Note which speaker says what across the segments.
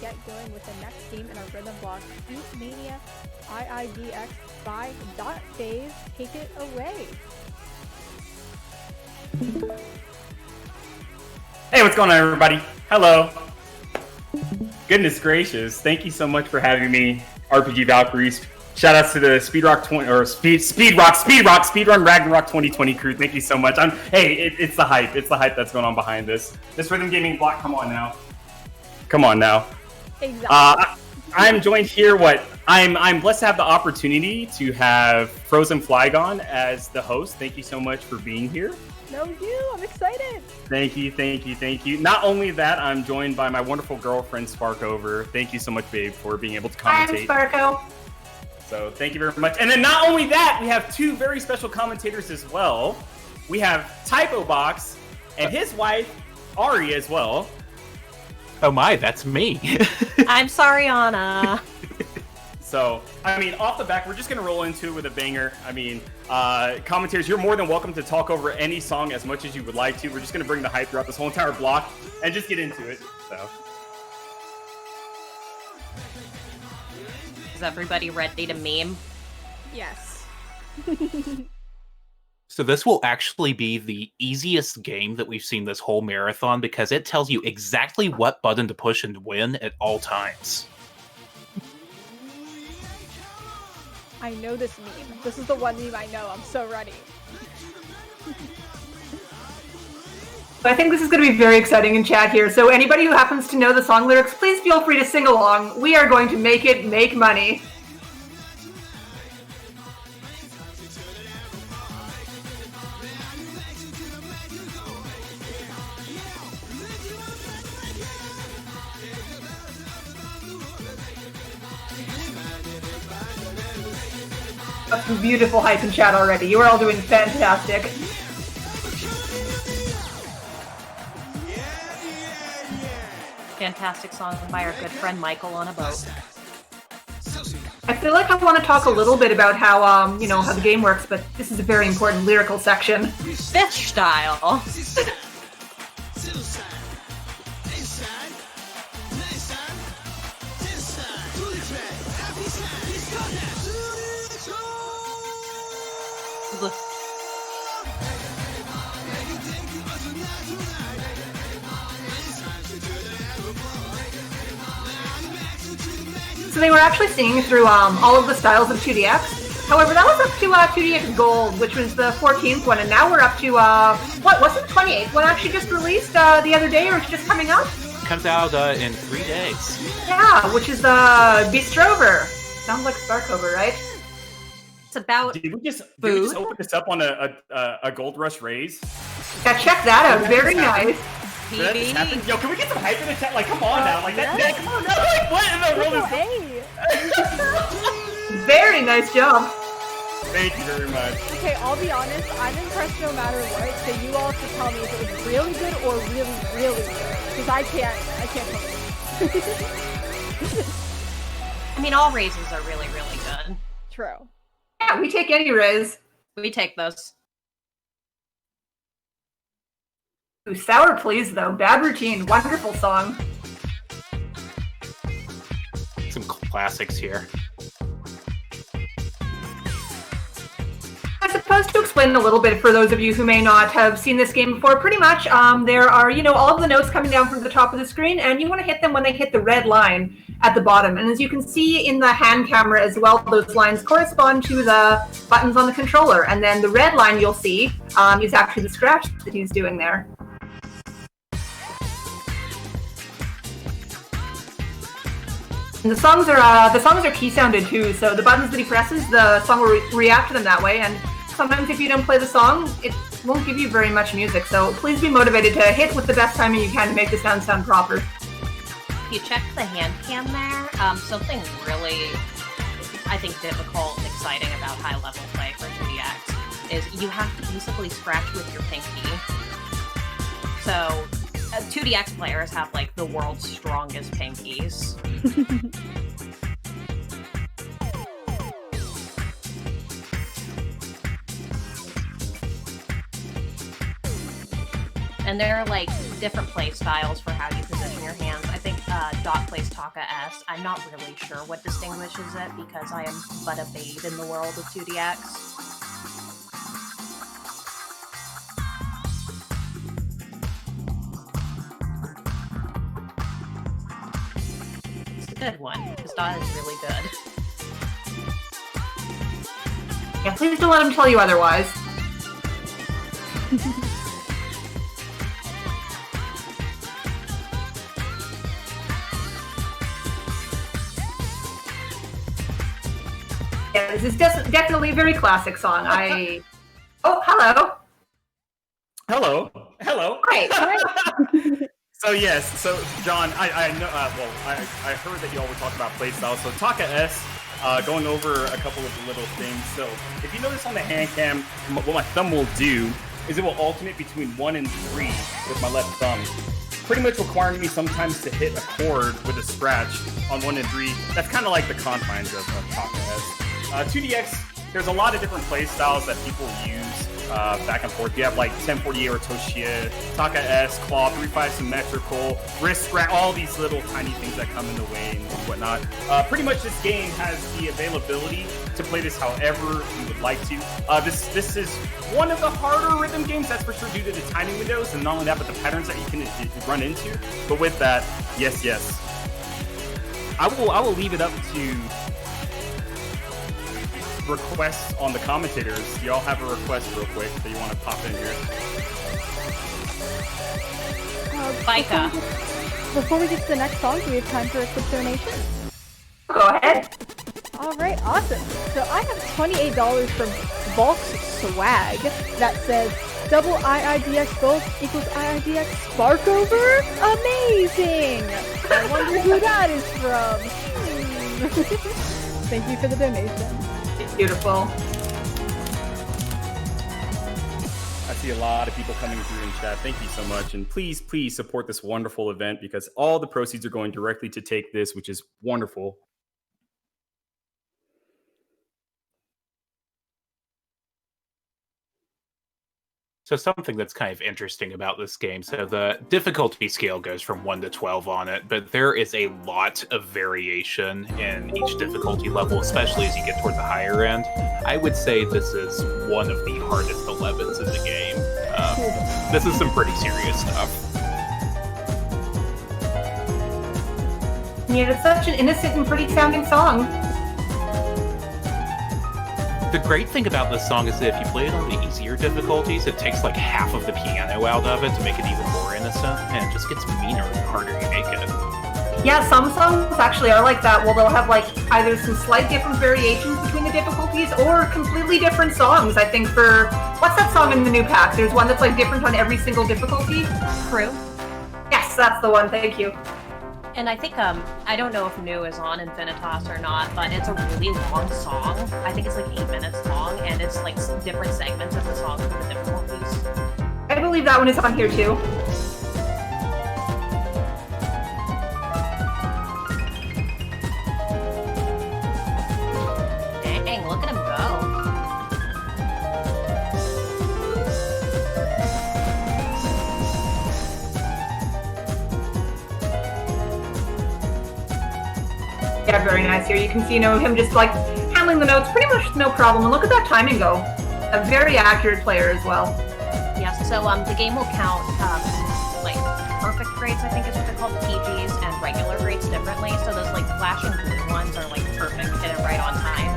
Speaker 1: get going with the next theme in our rhythm block, Beatmania IIDX by dotphase. Take it away.
Speaker 2: Hey, what's going on, everybody? Hello. Goodness gracious, thank you so much for having me, RPG Valkyries. Shout outs to the Speedrun Ragnarok 2020 crew. Thank you so much. It's the hype. It's the hype that's going on behind this. This rhythm gaming block. Come on now.
Speaker 1: Exactly.
Speaker 2: I'm joined here. I'm blessed to have the opportunity to have Frozen Flygon as the host. Thank you so much for being here.
Speaker 1: No, I'm excited.
Speaker 2: Thank you. Not only that, I'm joined by my wonderful girlfriend, Sparkover. Thank you so much, babe, for being able to commentate.
Speaker 3: Hi, I'm Sparko.
Speaker 2: So thank you very much. And then not only that, we have two very special commentators as well. We have Typo Box and his wife, Ari, as well.
Speaker 4: Oh my, that's me.
Speaker 3: I'm sorry, Anna.
Speaker 2: So, off the back, we're just going to roll into it with a banger. Commentators, you're more than welcome to talk over any song as much as you would like to. We're just going to bring the hype throughout this whole entire block and just get into it. So,
Speaker 3: Is everybody ready to meme?
Speaker 1: Yes.
Speaker 4: So this will actually be the easiest game that we've seen this whole marathon because it tells you exactly what button to push and when at all times.
Speaker 1: I know this meme. This is the one meme I know. I'm so ready.
Speaker 5: I think this is going to be very exciting in chat here. So anybody who happens to know the song lyrics, please feel free to sing along. We are going to make it make money. Some beautiful hype in chat already. You are all doing fantastic.
Speaker 3: Fantastic song by our good friend Michael on a boat.
Speaker 5: I feel like I want to talk a little bit about how, how the game works, but this is a very important lyrical section.
Speaker 3: Fish style.
Speaker 5: So they were actually singing through all of the styles of 2DX. However, that was up to 2DX Gold, which was the 14th one, and now we're up to, wasn't the 28th one actually just released the other day, or it's just coming out?
Speaker 4: Comes out in 3 days.
Speaker 5: Yeah, which is the Beastrover. Sounds like Sparkover, right?
Speaker 3: It's about
Speaker 2: did we just open this up on a Gold Rush raise?
Speaker 5: Yeah, check that out. Very nice.
Speaker 2: Yo, can we get some hype in the chat? Like, come on now. Like, that, come on now. Like, what in the world is
Speaker 1: Hey.
Speaker 5: Very nice job.
Speaker 2: Thank you very much.
Speaker 1: Okay, I'll be honest. I'm impressed no matter what. So you all have to tell me if it was really good or really, really good. Because I can't tell you.
Speaker 3: all raises are really, really good.
Speaker 1: True.
Speaker 5: Yeah, we take any raise.
Speaker 3: We take those.
Speaker 5: Ooh, Sour Please, though. Bad Routine. Wonderful song.
Speaker 4: Some classics here.
Speaker 5: I suppose to explain a little bit for those of you who may not have seen this game before, pretty much there are, all of the notes coming down from the top of the screen, and you want to hit them when they hit the red line at the bottom. And as you can see in the hand camera as well, those lines correspond to the buttons on the controller. And then the red line you'll see is actually the scratch that he's doing there. And the songs are key sounded too, so the buttons that he presses, the song will react to them that way, and sometimes if you don't play the song, it won't give you very much music, so please be motivated to hit with the best timing you can to make the sound proper.
Speaker 3: If you check the hand cam there, something really, I think, difficult and exciting about high-level play for 2DX is you have to basically scratch with your pinky. So 2DX players have, like, the world's strongest pinkies. and there are like different play styles for how you position your hands. I think Dot plays Taka S. I'm not really sure what distinguishes it because I am but a babe in the world of 2DX. It's a good one because Dot is really good.
Speaker 5: Yeah, please don't let him tell you otherwise. Yeah, this is definitely a very classic song. Oh, hello.
Speaker 2: Hello.
Speaker 5: Hi.
Speaker 2: So yes, so John, I know. I heard that you all were talking about playstyle. So Taka S, going over a couple of little things. So if you notice on the hand cam, what my thumb will do is it will alternate between 1 and 3 with my left thumb, pretty much requiring me sometimes to hit a chord with a scratch on 1 and 3. That's kind of like the confines of Taka S. 2DX, there's a lot of different play styles that people use back and forth. You have like 1048 or Toshia, Taka S, Claw, 3-5 symmetrical, wrist scratch, all these little tiny things that come in the way and whatnot. Pretty much this game has the availability to play this however you would like to. This is one of the harder rhythm games, that's for sure, due to the timing windows, and not only that, but the patterns that you can run into. But with that, yes. I will leave it up to requests on the commentators. Do y'all have a request real quick that you want to pop in here?
Speaker 3: Micah.
Speaker 1: Before we get to the next song, do we have time for a quick donation?
Speaker 5: Go ahead.
Speaker 1: Alright, awesome. So I have $28 from Volk's Swag that says double IIDX both equals IIDX Sparkover? Amazing! I wonder who that is from. Thank you for the donation.
Speaker 5: Beautiful.
Speaker 2: I see a lot of people coming through in chat. Thank you so much. And please support this wonderful event because all the proceeds are going directly to Take This, which is wonderful.
Speaker 4: So something that's kind of interesting about this game, so the difficulty scale goes from 1 to 12 on it, but there is a lot of variation in each difficulty level, especially as you get toward the higher end. I would say this is one of the hardest 11s in the game. This is some pretty serious stuff.
Speaker 5: Yeah, it's such an innocent and pretty sounding song.
Speaker 4: The great thing about this song is that if you play it on the easier difficulties, it takes like half of the piano out of it to make it even more innocent, and it just gets meaner the harder you make it.
Speaker 5: Yeah, some songs actually are like that. Well, they'll have like either some slight different variations between the difficulties or completely different songs. I think for, what's that song in the new pack? There's one that's like different on every single difficulty.
Speaker 3: Crew.
Speaker 5: Yes, that's the one. Thank you.
Speaker 3: And I think, I don't know if New is on Infinitas or not, but it's a really long song. I think it's like 8 minutes long, and it's like different segments of the song for the difficulties.
Speaker 5: I believe that one is on here too.
Speaker 3: Dang, look at him go.
Speaker 5: Yeah, very nice here. You can see, him just like handling the notes pretty much no problem. And look at that timing go. A very accurate player as well.
Speaker 3: Yes, so the game will count like perfect grades, I think is what they're called, PGs, and regular grades differently. So those like flashing blue ones are like perfect, hit it right on time.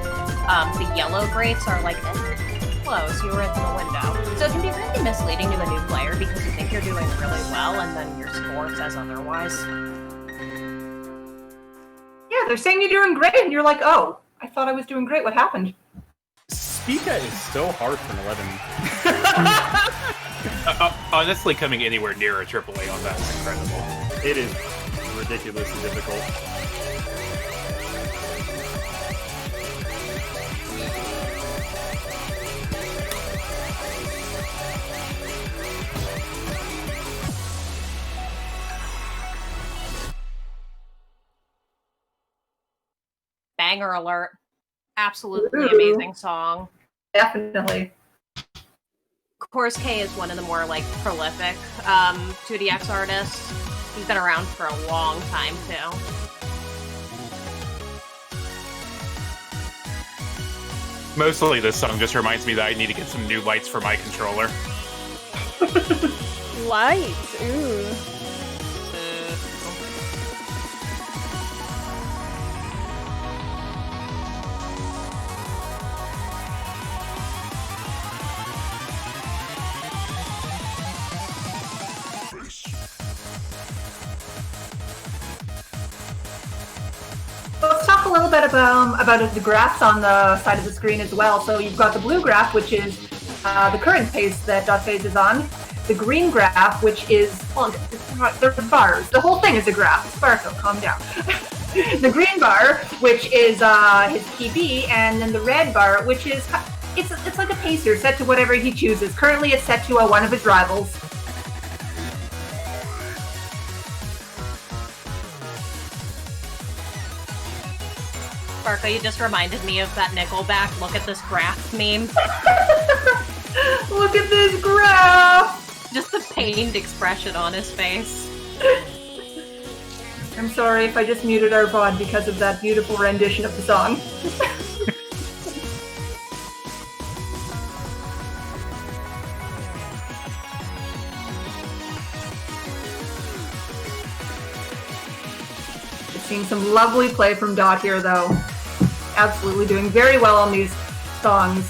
Speaker 3: The yellow grades are like close, you were in the window. So it can be really misleading to a new player because you think you're doing really well and then your score says otherwise.
Speaker 5: Yeah, they're saying you're doing great, and you're like, oh, I thought I was doing great. What happened?
Speaker 2: Spica is so hard for an 11.
Speaker 4: Honestly, coming anywhere near a AAA on that is incredible.
Speaker 2: It is ridiculously difficult.
Speaker 3: Banger alert. Absolutely amazing song.
Speaker 5: Definitely.
Speaker 3: Course K is one of the more like prolific 2DX artists. He's been around for a long time too.
Speaker 4: Mostly this song just reminds me that I need to get some new lights for my controller.
Speaker 1: Lights, ooh.
Speaker 5: Let's talk a little bit about the graphs on the side of the screen as well. So you've got the blue graph, which is the current pace that dotphase is on. The green graph, which is, well, there's bars. The whole thing is a graph. Sparkle, calm down. The green bar, which is his PB, and then the red bar, which is, it's like a pacer set to whatever he chooses. Currently it's set to one of his rivals.
Speaker 3: Sparko, you just reminded me of that Nickelback "Look at this graph" meme.
Speaker 5: Look at this graph!
Speaker 3: Just the pained expression on his face.
Speaker 5: I'm sorry if I just muted our VOD because of that beautiful rendition of the song. Just seeing some lovely play from Dot here, though. Absolutely doing very well on these songs.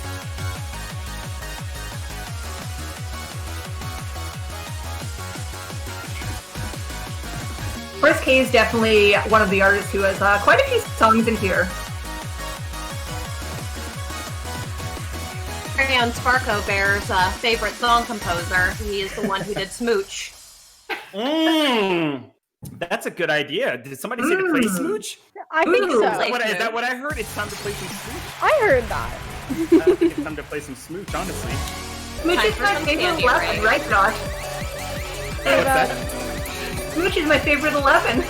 Speaker 5: Chris K is definitely one of the artists who has quite a few songs in here.
Speaker 3: And Sparko Bear's favorite song composer. He is the one who did Smooch.
Speaker 2: That's a good idea. Did somebody say to play Smooch?
Speaker 1: I think so.
Speaker 2: Is that what I heard? It's time to play some Smooch?
Speaker 1: I heard that.
Speaker 2: I think it's time to play some Smooch, honestly.
Speaker 5: Smooch is my favorite 11, right, Josh?
Speaker 2: What's that?
Speaker 5: Smooch is my favorite 11.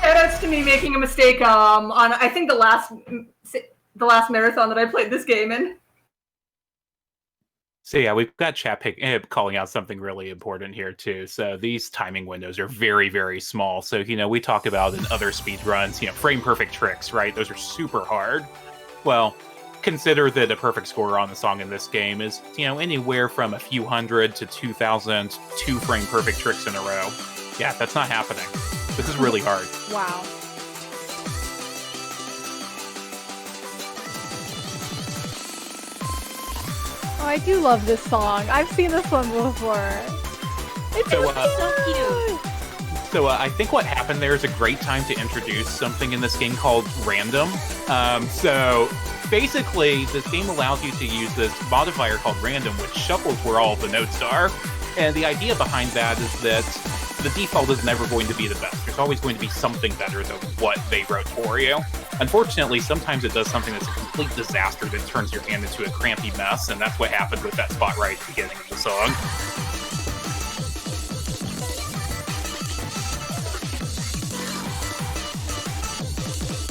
Speaker 5: Shoutouts to me making a mistake on, I think, the last marathon that I played this game in.
Speaker 4: So yeah, we've got chat calling out something really important here too. So these timing windows are very, very small. So, we talk about in other speedruns, frame perfect tricks, right? Those are super hard. Well, consider that a perfect score on the song in this game is, anywhere from a few hundred to 2,000 two-frame perfect tricks in a row. Yeah, that's not happening. This is really hard.
Speaker 1: Wow. Oh, I do love this song. I've seen this one before. It's so cute.
Speaker 4: So I think what happened there is a great time to introduce something in this game called random. So basically, this game allows you to use this modifier called random, which shuffles where all the notes are. And the idea behind that is that the default is never going to be the best. There's always going to be something better than what they wrote for you. Unfortunately, sometimes it does something that's a complete disaster that turns your hand into a crampy mess, and that's what happened with that spot right at the beginning of the song.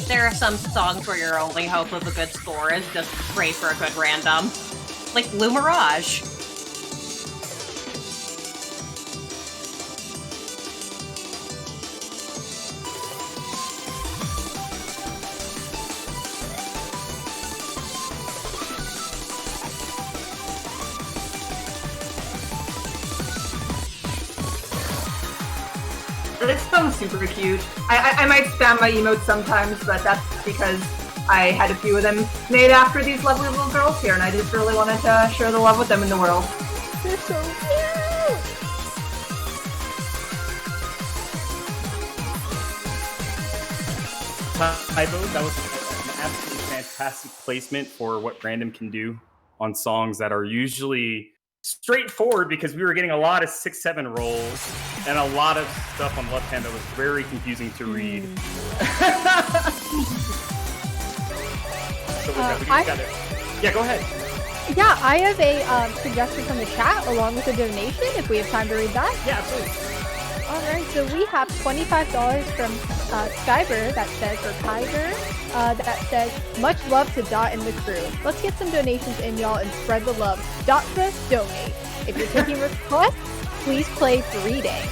Speaker 3: There are some songs where your only hope of a good score is just pray for a good random. Like Blue Mirage.
Speaker 5: This song's super cute. I might spam my emotes sometimes, but that's because I had a few of them made after these lovely little girls here, and I just really wanted to share the love with them in the world.
Speaker 1: They're so cute!
Speaker 2: Tybo, that was an absolutely fantastic placement for what random can do on songs that are usually straightforward, because we were getting a lot of 6-7 rolls and a lot of stuff on the left hand that was very confusing to read. So yeah, go ahead.
Speaker 1: Yeah, I have a suggestion from the chat along with a donation if we have time to read that.
Speaker 2: Yeah, absolutely.
Speaker 1: Alright, so we have $25 from Skyber that says, or Tiger, that says, much love to Dot and the crew. Let's get some donations in, y'all, and spread the love. dotphase donate. If you're taking requests, please play Breeding.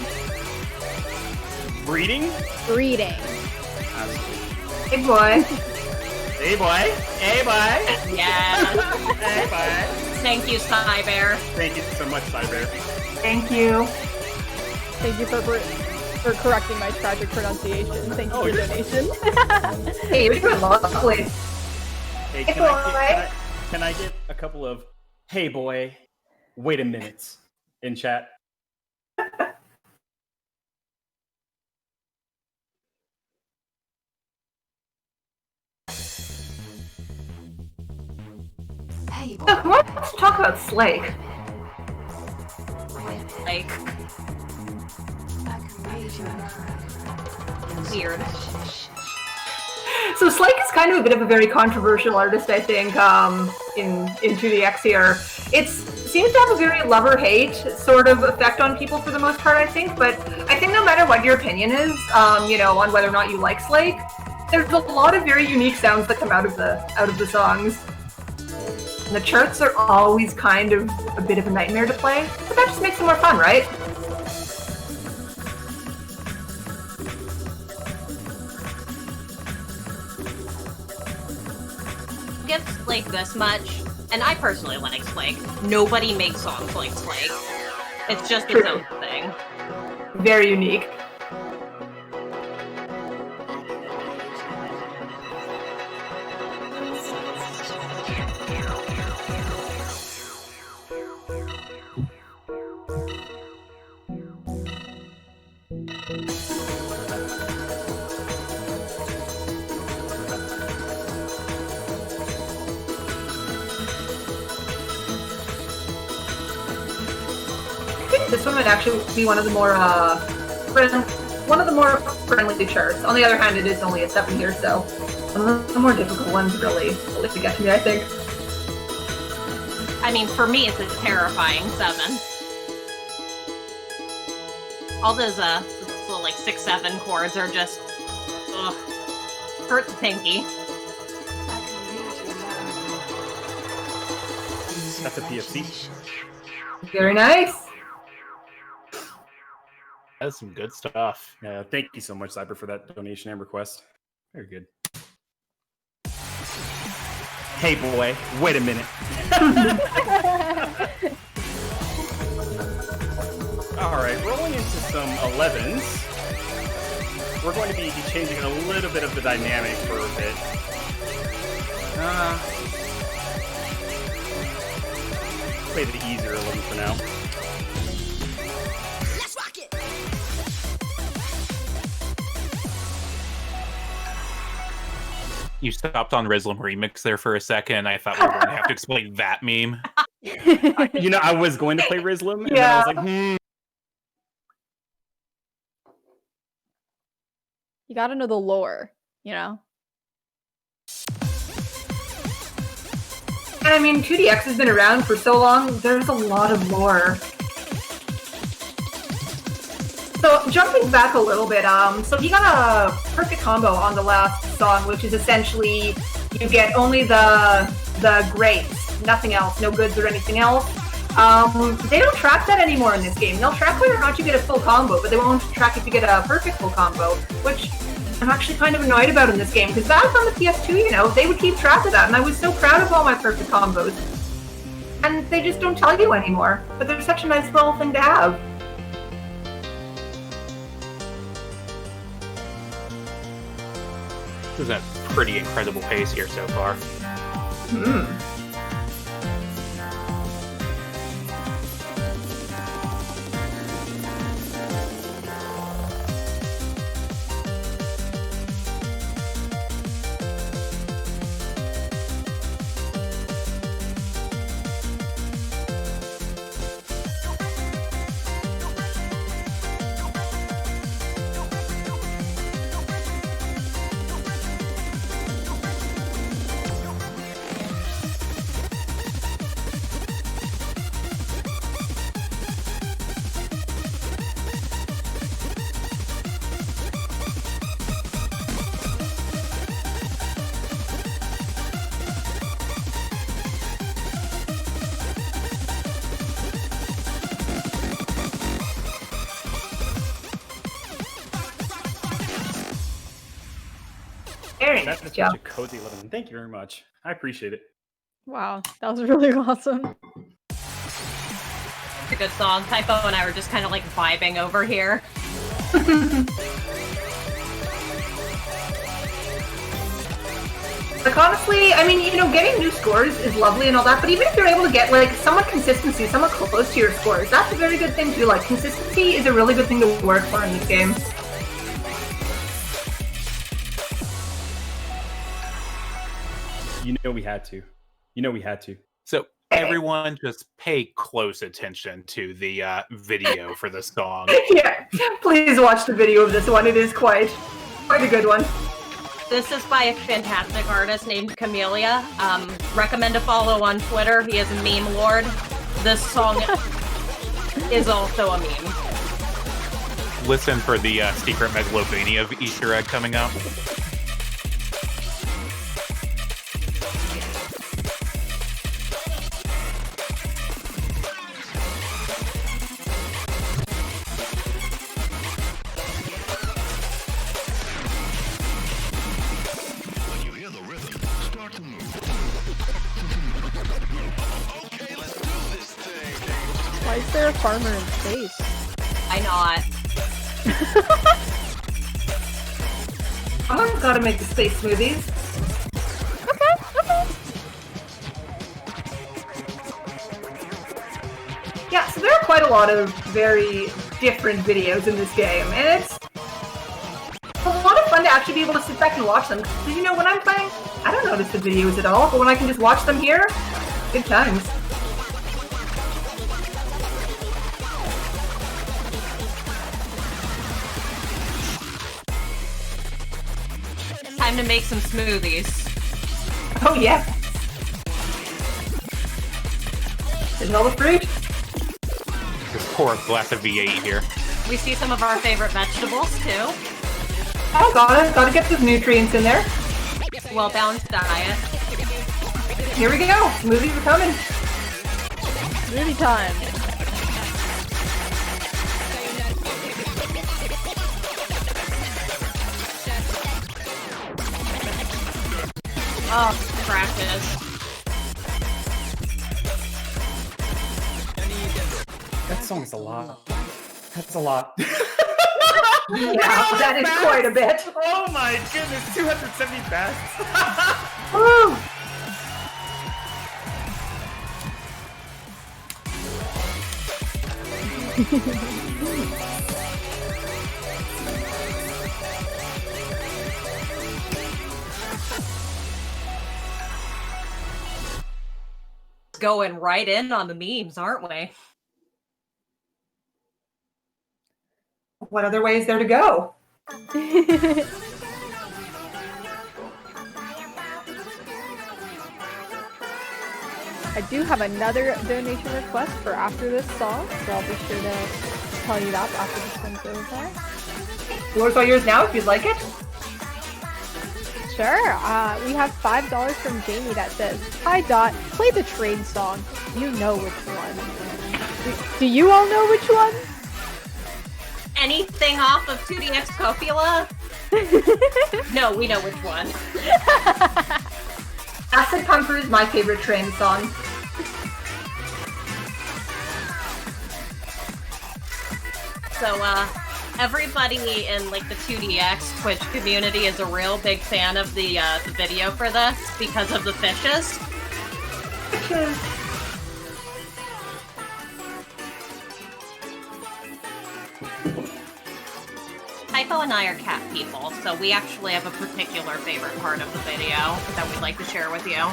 Speaker 2: Breeding?
Speaker 1: Breeding.
Speaker 5: Hey, boy.
Speaker 2: Hey, boy. Hey, boy.
Speaker 3: Yeah.
Speaker 2: Hey, boy.
Speaker 3: Thank you, Cybear.
Speaker 2: Thank you so much, Cyber.
Speaker 5: Thank you.
Speaker 1: Thank you for correcting my tragic pronunciation. Thank you for your donation.
Speaker 5: Hey, you're doing lovely.
Speaker 2: Hey,
Speaker 5: Hey,
Speaker 2: can I get a couple of "Hey, boy, wait a minute" in chat?
Speaker 5: Look, let's talk about Slake.
Speaker 3: Like, weird.
Speaker 5: So Slake is kind of a bit of a very controversial artist, I think, in 2DX here. It seems to have a very love-or-hate sort of effect on people for the most part, I think, but I think no matter what your opinion is, on whether or not you like Slake, there's a lot of very unique sounds that come out of the songs. And the charts are always kind of a bit of a nightmare to play, but that just makes them more fun, right?
Speaker 3: Give Slake this much, and I personally like Slake. Nobody makes songs like Slake. It's just its own thing.
Speaker 5: Very unique. This one might actually be one of the more friendly charts. On the other hand, it is only a 7 here, so one of the more difficult ones really to get to me, I think.
Speaker 3: I mean, for me, it's a terrifying 7. All those little, like 6-7 chords are just hurt the pinky.
Speaker 2: That's a PFC.
Speaker 5: Very nice.
Speaker 4: That's some good stuff.
Speaker 2: Yeah, thank you so much, Cyber, for that donation and request. Very good. Hey, boy, wait a minute. All right, rolling into some 11s. We're going to be changing a little bit of the dynamic for a bit. Play the easier 11 for now.
Speaker 4: You stopped on Reslam Remix there for a second. I thought we were going to have to explain that meme.
Speaker 2: I was going to play Rislam, and then I was like,
Speaker 1: You gotta know the lore, And
Speaker 5: I mean, 2DX has been around for so long, there's a lot of lore. So, jumping back a little bit, so he got a perfect combo on the last song, which is essentially you get only the greats, nothing else, no goods or anything else. They don't track that anymore in this game. They'll track whether or not you get a full combo, but they won't track if you get a perfect full combo, which I'm actually kind of annoyed about in this game, because back on the PS2, they would keep track of that, and I was so proud of all my perfect combos. And they just don't tell you anymore, but they're such a nice little thing to have.
Speaker 4: This is a pretty incredible pace here so far.
Speaker 5: Very
Speaker 2: That's
Speaker 5: nice
Speaker 2: such
Speaker 5: job.
Speaker 2: a cozy living. Thank you very much. I appreciate it.
Speaker 1: Wow, that was really awesome.
Speaker 3: It's a good song. Typo and I were just kind of like vibing over here.
Speaker 5: Like, honestly, I mean, getting new scores is lovely and all that, but even if you're able to get, like, somewhat consistency, somewhat close to your scores, that's a very good thing, too. Like, consistency is a really good thing to work for in this game.
Speaker 2: You know we had to. You know we had to.
Speaker 4: So everyone just pay close attention to the video for the song.
Speaker 5: Yeah, please watch the video of this one. It is quite a good one.
Speaker 3: This is by a fantastic artist named Camellia. Recommend a follow on Twitter. He is a meme lord. This song is also a meme.
Speaker 4: Listen for the secret Megalovania Easter egg coming up.
Speaker 1: Why is there a farmer in space?
Speaker 3: Why not?
Speaker 5: Someone's gotta make the space smoothies.
Speaker 1: Okay.
Speaker 5: Yeah, so there are quite a lot of very different videos in this game, and it's a lot of fun to actually be able to sit back and watch them. Because, when I'm playing, I don't notice the videos at all, but when I can just watch them here, good times.
Speaker 3: Time to make some smoothies.
Speaker 5: Oh, yeah. There's all the fruit.
Speaker 4: Just pour a glass of V8 here.
Speaker 3: We see some of our favorite vegetables too.
Speaker 5: Oh, gotta get those nutrients in there.
Speaker 3: Well-balanced diet.
Speaker 5: Here we go. Smoothies are coming.
Speaker 1: Movie time.
Speaker 3: Oh, crashes.
Speaker 2: That song's a lot. That's a lot.
Speaker 5: Yeah, that is quite a bit.
Speaker 2: Oh my goodness, 270 bats.
Speaker 5: Woo!
Speaker 3: Going right in on the memes, aren't we?
Speaker 5: What other way is there to go?
Speaker 1: I do have another donation request for after this song, so I'll be sure to tell you that after this one's over.
Speaker 5: Floor's all yours now if you'd like it.
Speaker 1: Sure. We have $5 from Jamie that says, "Hi Dot, play the train song. You know which one." Do you all know which one?
Speaker 3: Anything off of 2DX Copula? No, we know which one.
Speaker 5: Acid Pumper is my favorite train song.
Speaker 3: So, everybody in like the 2DX Twitch community is a real big fan of the video for this because of the fishes. Typo and I are cat people, so we actually have a particular favorite part of the video that we'd like to share with you.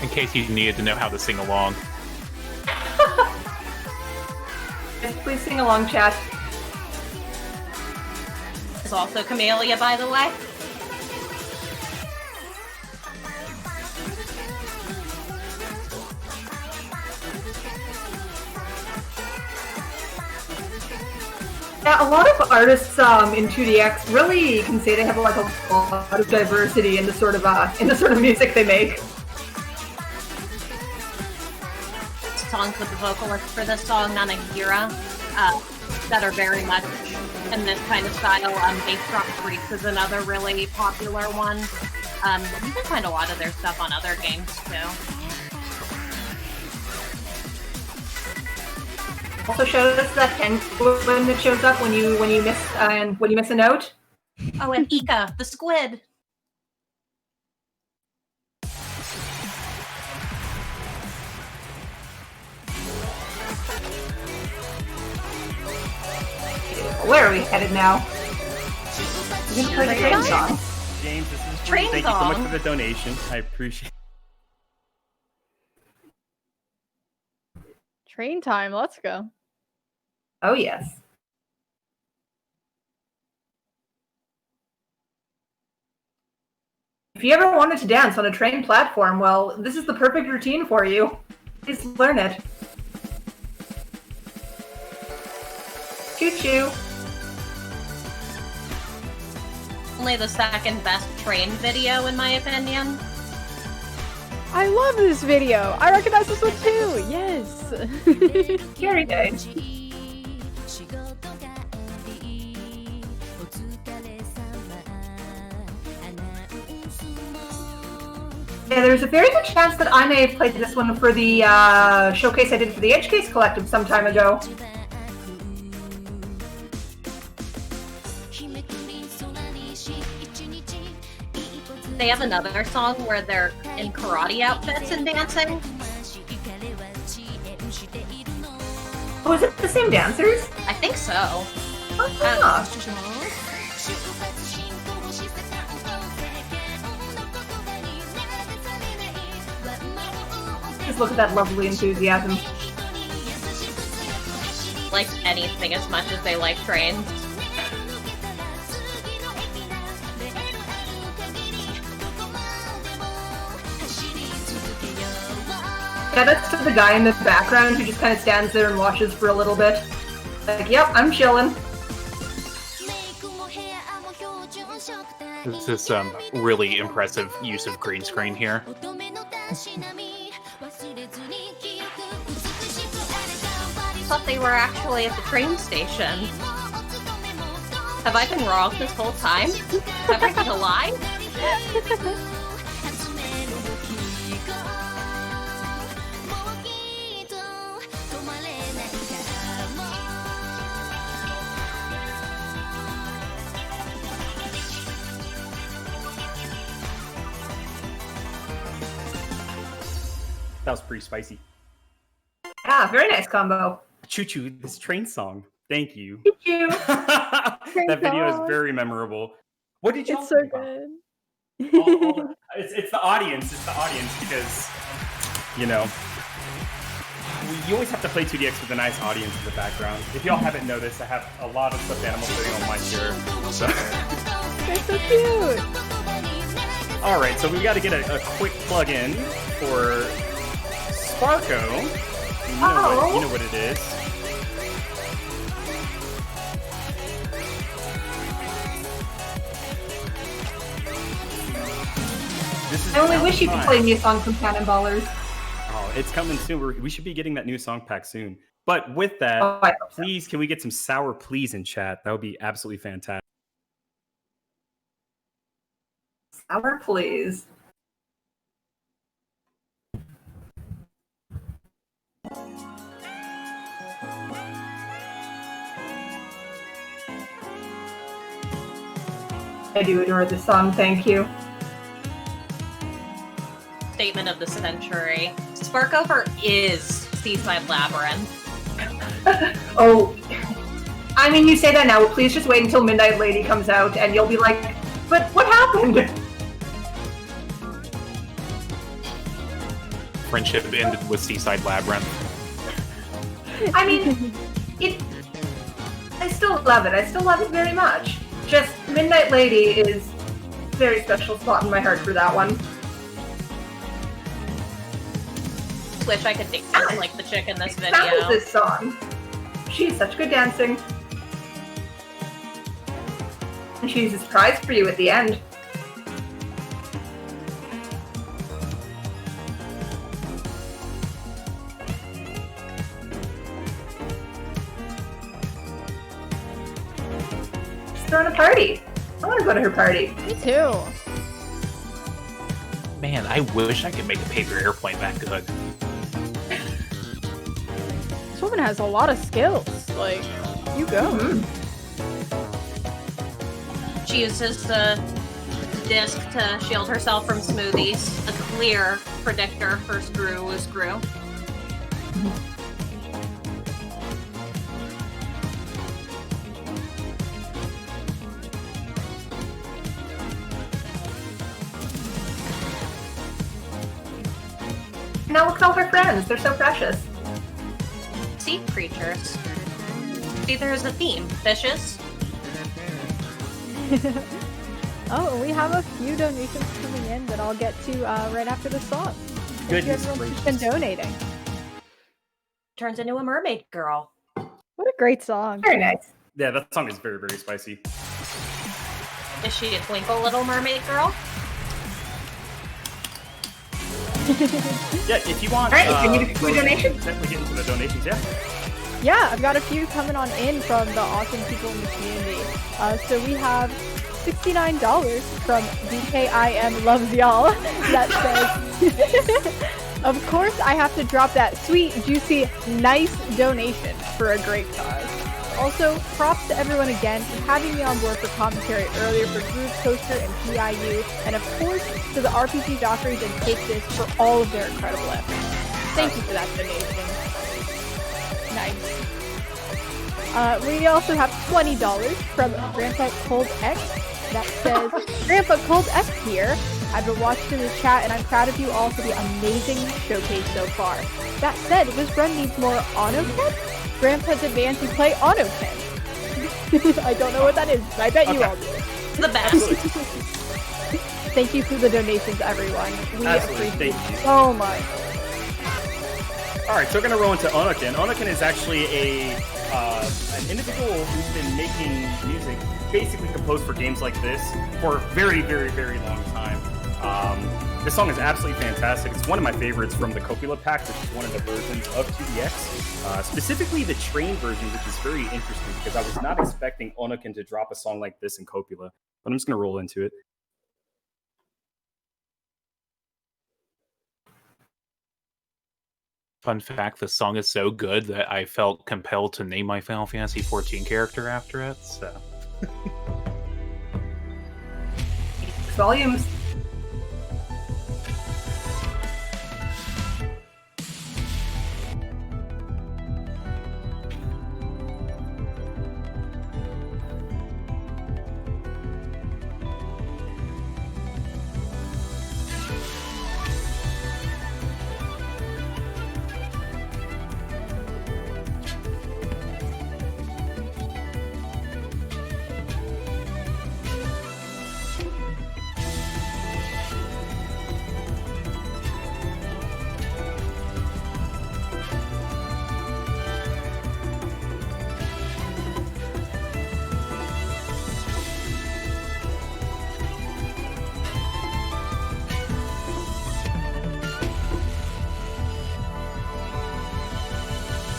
Speaker 4: In case you needed to know how to sing along.
Speaker 5: Yes, please sing along, chat.
Speaker 3: There's also Camellia, by the way.
Speaker 5: Yeah, a lot of artists in 2DX really can say they have like a lot of diversity in the sort of music they make.
Speaker 3: Songs with the vocalists for this song, Nanagira, that are very much in this kind of style. Bass Drop Freaks is another really popular one. You can find a lot of their stuff on other games too.
Speaker 5: Also shows us that penguin that shows up when you miss a note.
Speaker 3: Oh, and Ika, the squid.
Speaker 5: Where are we headed now? We're gonna play the train song.
Speaker 2: James, this is
Speaker 3: Train
Speaker 2: Thank you so much
Speaker 3: song.
Speaker 2: for the donation. I appreciate it.
Speaker 1: Train time, let's go.
Speaker 5: Oh yes. If you ever wanted to dance on a train platform, well, this is the perfect routine for you. Please learn it. Choo-choo.
Speaker 3: Only the second best train video, in my opinion.
Speaker 1: I love this video. I recognize this one too. Yes.
Speaker 5: Very good. Yeah, there's a very good chance that I may have played this one for the showcase I did for the Edge Case Collective some time ago.
Speaker 3: They have another song where they're in karate outfits and dancing.
Speaker 5: Oh, is it the same dancers?
Speaker 3: I think so.
Speaker 5: Oh, just look at that lovely enthusiasm.
Speaker 3: Like anything as much as they like trains.
Speaker 5: Yeah, that's to the guy in the background who just kind of stands there and watches for a little bit. Like, yep, I'm chilling.
Speaker 4: This is some really impressive use of green screen here.
Speaker 3: Thought they were actually at the train station. Have I been wrong this whole time? Have I been a lie?
Speaker 2: That was pretty spicy.
Speaker 5: Ah, very nice combo.
Speaker 2: Choo choo, this train song. Thank you.
Speaker 5: Choo-choo.
Speaker 2: That video is very memorable. What did you?
Speaker 1: It's so good.
Speaker 2: It's the audience. It's the audience because, you know, you always have to play 2DX with a nice audience in the background. If y'all haven't noticed, I have a lot of stuffed animals sitting on my chair. So.
Speaker 1: They're so cute.
Speaker 2: All right, so we got to get a quick plug-in for Sparko. You know what it is.
Speaker 5: I only wish you could play me a song from Cannonballers.
Speaker 2: Oh, it's coming soon. We should be getting that new song pack soon. But with that,
Speaker 5: I hope so.
Speaker 2: please, can we get some sour please in chat? That would be absolutely fantastic.
Speaker 5: Sour, please. I do adore this song, thank you.
Speaker 3: Statement of the century. Sparkover is Seaside Labyrinth.
Speaker 5: Oh, I mean, you say that now, but please just wait until Midnight Lady comes out and you'll be like, but what happened?
Speaker 4: Friendship ended with Seaside Labyrinth.
Speaker 5: I mean, I still love it. I still love it very much. Just Midnight Lady is a very special spot in my heart for that one.
Speaker 3: Wish I could dance like the chick in this
Speaker 5: That was
Speaker 3: video.
Speaker 5: this song. She's such good dancing. And she's a surprise for you at the end. throwing a party. I want to go to her party.
Speaker 1: Me too.
Speaker 4: Man, I wish I could make a paper airplane that good.
Speaker 1: This woman has a lot of skills. Like, you go.
Speaker 3: She uses the disc to shield herself from smoothies. A clear predictor for screw.
Speaker 5: Now look at all her friends. They're so precious.
Speaker 3: Sea creatures. See, there's a theme. Fishes.
Speaker 1: Oh, we have a few donations coming in that I'll get to right after the song. Thank you
Speaker 2: Goodness
Speaker 1: everyone who's
Speaker 2: gracious.
Speaker 1: been donating.
Speaker 3: Turns into a mermaid girl.
Speaker 1: What a great song.
Speaker 5: Very nice.
Speaker 2: Yeah, that song is very, very spicy.
Speaker 3: Is she a twinkle little mermaid girl?
Speaker 2: Yeah, if you want...
Speaker 5: All right, can you do a donation?
Speaker 2: Definitely get into the donations, yeah.
Speaker 1: Yeah, I've got a few coming on in from the awesome people in the community. So we have $69 from DKIM Loves Y'all that says, of course I have to drop that sweet, juicy, nice donation for a great cause. Also, props to everyone again for having me on board for commentary earlier for Groove Coaster and PIU, and of course to the RPG Doctors and Take This for all of their incredible efforts. Thank you for that donation. Nice. We also have $20 from Grandpa Cold X that says, Grandpa Cold X here. I've been watching the chat and I'm proud of you all for the amazing showcase so far. That said, this run needs more Autoken? Grandpa's advanced play Autoken. I don't know what that is, but I bet you all do.
Speaker 3: It's the best.
Speaker 1: Thank you for the donations, everyone. We
Speaker 2: Absolutely,
Speaker 1: appreciate
Speaker 2: thank you.
Speaker 1: so much.
Speaker 2: Alright, so we're going to roll into Onoken. Onoken is actually an individual who's been making music basically composed for games like this for a very, very, very long time. This song is absolutely fantastic. It's one of my favorites from the Copula pack, which is one of the versions of 2DX. Specifically the train version, which is very interesting because I was not expecting Onoken to drop a song like this in Copula. But I'm just going to roll into it.
Speaker 4: Fun fact, the song is so good that I felt compelled to name my Final Fantasy XIV character after it, so...
Speaker 5: Volumes.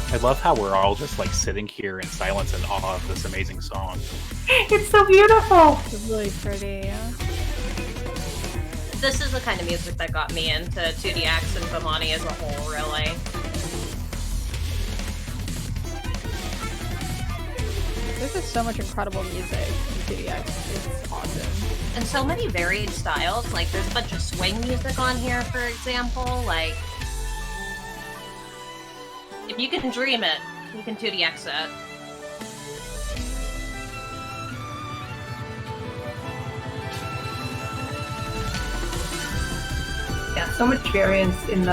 Speaker 4: I love how we're all just like sitting here in silence and awe of this amazing song.
Speaker 5: It's so beautiful.
Speaker 1: It's really pretty.
Speaker 3: This is the kind of music that got me into 2DX and Beatmania as a whole, really.
Speaker 1: There's just so much incredible music in 2DX. It's awesome.
Speaker 3: And so many varied styles. Like, there's a bunch of swing music on here, for example. Like, if you can dream it, you can 2DX it.
Speaker 5: Yeah, so much variance in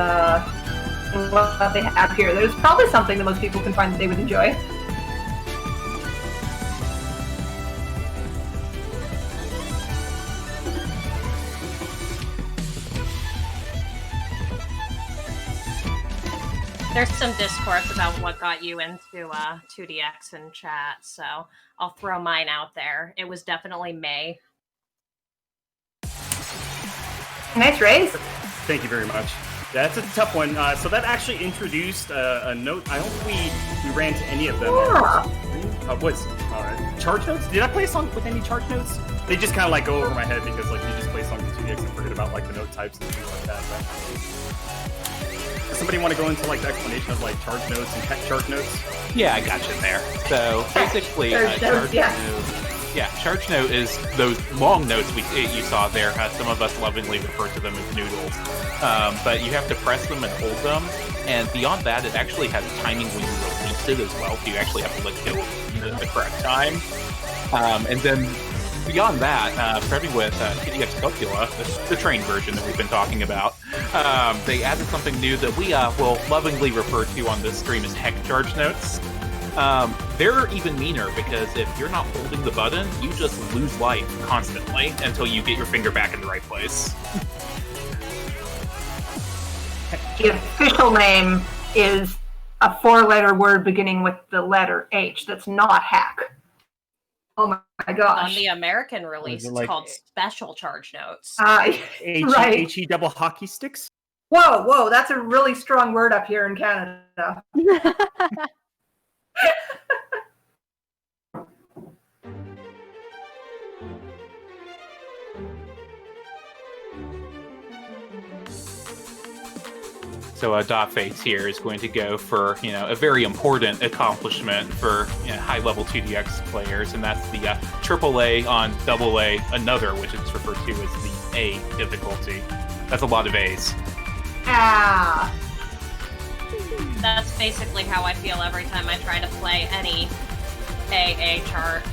Speaker 5: what they have here. There's probably something that most people can find that they would enjoy.
Speaker 3: There's some discourse about what got you into 2DX in chat, so I'll throw mine out there. It was definitely May.
Speaker 5: Nice raise.
Speaker 2: Thank you very much. Yeah, that's a tough one. So that actually introduced a note. I don't think we ran to any of them.
Speaker 5: Yeah.
Speaker 2: charge notes? Did I play a song with any charge notes? They just kind of like go over my head because like you just play songs in 2DX and forget about like the note types and things like that. But... Does somebody want to go into like the explanation of like charge notes and hex charge notes?
Speaker 4: Yeah, I got you there. So basically, charge note is those long notes you saw there. Some of us lovingly refer to them as noodles. But you have to press them and hold them. And beyond that, it actually has timing when you release it as well. So you actually have to let go of the correct time. And then beyond that, starting with IIDX Calcula, the train version that we've been talking about, they added something new that we will lovingly refer to on this stream as hex charge notes. They're even meaner because if you're not holding the button, you just lose life constantly until you get your finger back in the right place.
Speaker 5: The official name is a 4-letter word beginning with the letter H. That's not hack. Oh my gosh.
Speaker 3: On the American release, it's
Speaker 2: like
Speaker 3: called Special Charge Notes.
Speaker 5: Right.
Speaker 2: H-E double hockey sticks?
Speaker 5: Whoa, that's a really strong word up here in Canada.
Speaker 4: So dotphase here is going to go for, a very important accomplishment for high-level 2DX players, and that's the AAA on AA another, which is referred to as the A difficulty. That's a lot of A's.
Speaker 5: Ah.
Speaker 3: That's basically how I feel every time I try to play any AA chart.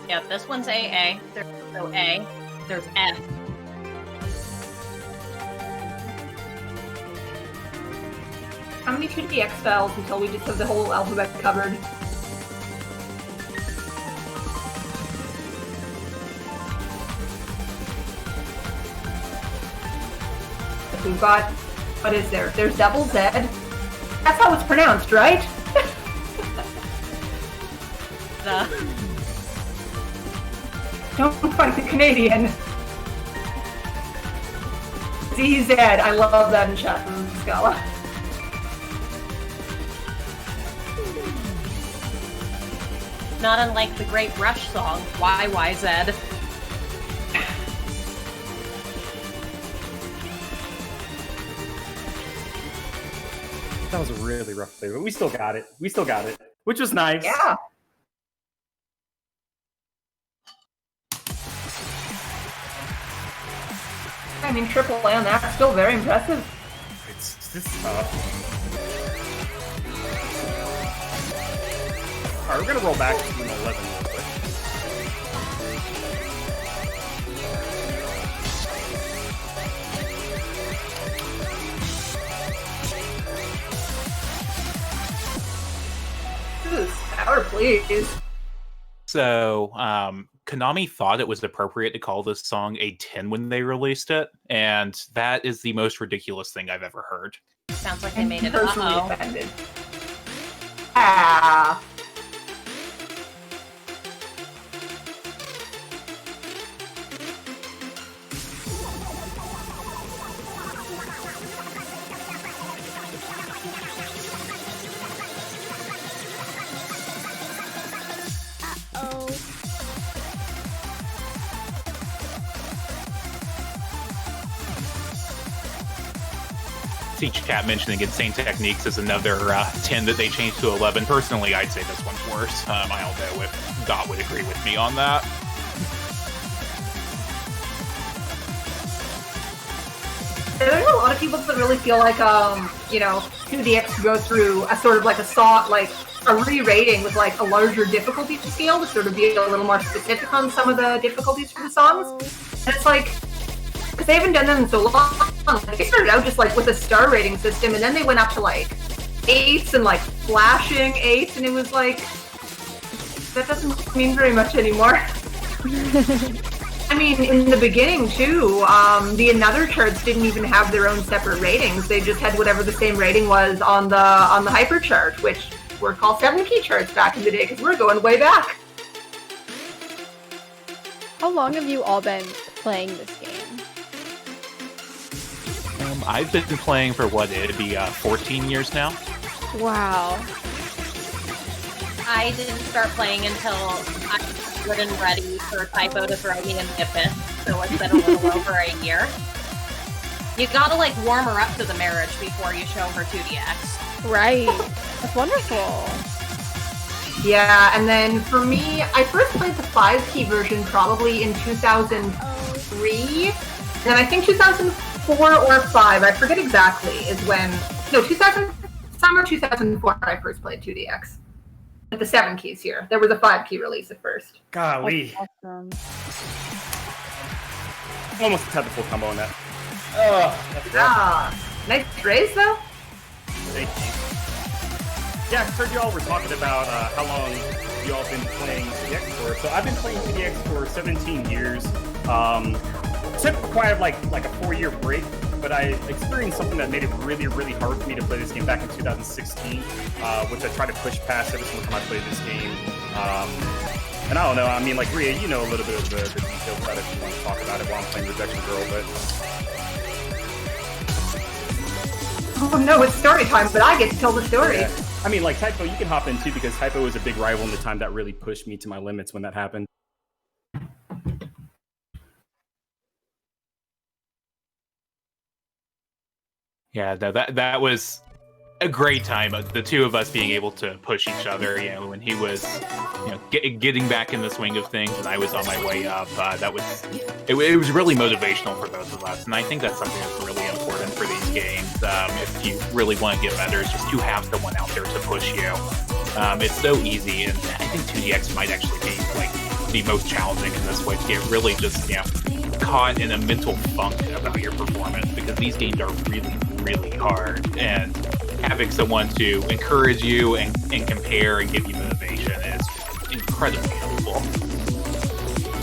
Speaker 3: Yeah, this one's AA. There's no A. There's F.
Speaker 5: How many 2DX styles until we just have the whole alphabet covered? We've got, what is there? There's double Z. That's how it's pronounced, right? Don't fight the Canadian. ZZ, I love that in chat room, Scala.
Speaker 3: Not unlike the great Rush song, YYZ.
Speaker 2: That was a really rough play, but we still got it. Which was nice.
Speaker 5: Yeah. I mean, AAA on that's still very impressive.
Speaker 2: It's tough. Alright, we're gonna roll back to an 11 real quick.
Speaker 5: Power, please.
Speaker 4: So, Konami thought it was appropriate to call this song a 10 when they released it, and that is the most ridiculous thing I've ever heard.
Speaker 3: Sounds like they made it
Speaker 5: personally offended. Ah.
Speaker 4: Teach Cat mentioning Insane Techniques is another 10 that they changed to 11. Personally, I'd say this one's worse. I don't know if Dot would agree with me on that.
Speaker 5: There's a lot of people that really feel like, 2DX go through a sort of like a re-rating with like a larger difficulty scale to sort of be a little more specific on some of the difficulties for the songs. And it's like, because they haven't done them in so long. They started out just like with a star rating system, and then they went up to like 8s and like flashing 8s, and it was like, That doesn't mean very much anymore. I mean, in the beginning too, the Another charts didn't even have their own separate ratings. They just had whatever the same rating was on the Hyper chart, which were called 7 key charts back in the day, because we're going way back.
Speaker 1: How long have you all been playing this game?
Speaker 4: I've been playing for it'd be 14 years now.
Speaker 1: Wow.
Speaker 3: I didn't start playing until I was good and ready for Typo to throw me in the abyss, so it's been a little over a year. You gotta like warm her up to the marriage before you show her 2DX.
Speaker 1: Right. That's wonderful.
Speaker 5: Yeah, and then for me, I first played the 5-key version probably in 2003, and I think 2004 or 5, I forget exactly, is when, no, summer 2004 I first played 2DX. With the 7 keys here. There was a 5-key release at first.
Speaker 2: Golly.
Speaker 1: Awesome.
Speaker 2: Almost had the full combo on that. Oh, that's rough.
Speaker 5: Nice raise though.
Speaker 2: Thank you. Yeah, I heard y'all were talking about how long y'all been playing TDX for. So I've been playing TDX for 17 years. Took quite like a 4-year break, but I experienced something that made it really, really hard for me to play this game back in 2016, which I tried to push past every single time I played this game. And I don't know, I mean, like, Rhea, you know a little bit of the details about it if you want to talk about it while I'm playing Rejection Girl, but...
Speaker 5: Oh no, it's story time, but I get to tell the story.
Speaker 2: Yeah. I mean, like, Typo, you can hop in too, because Typo was a big rival in the time that really pushed me to my limits when that happened.
Speaker 4: Yeah, no, that was a great time. The two of us being able to push each other. When he was, getting back in the swing of things, and I was on my way up. It was really motivational for both of us, and I think that's something that's really important for these games. If you really want to get better, is just to have someone out there to push you. It's so easy, and I think 2DX might actually be like the most challenging in this way to get really just caught in a mental funk about your performance, because these games are really, really hard, and having someone to encourage you and compare and give you motivation is incredibly helpful.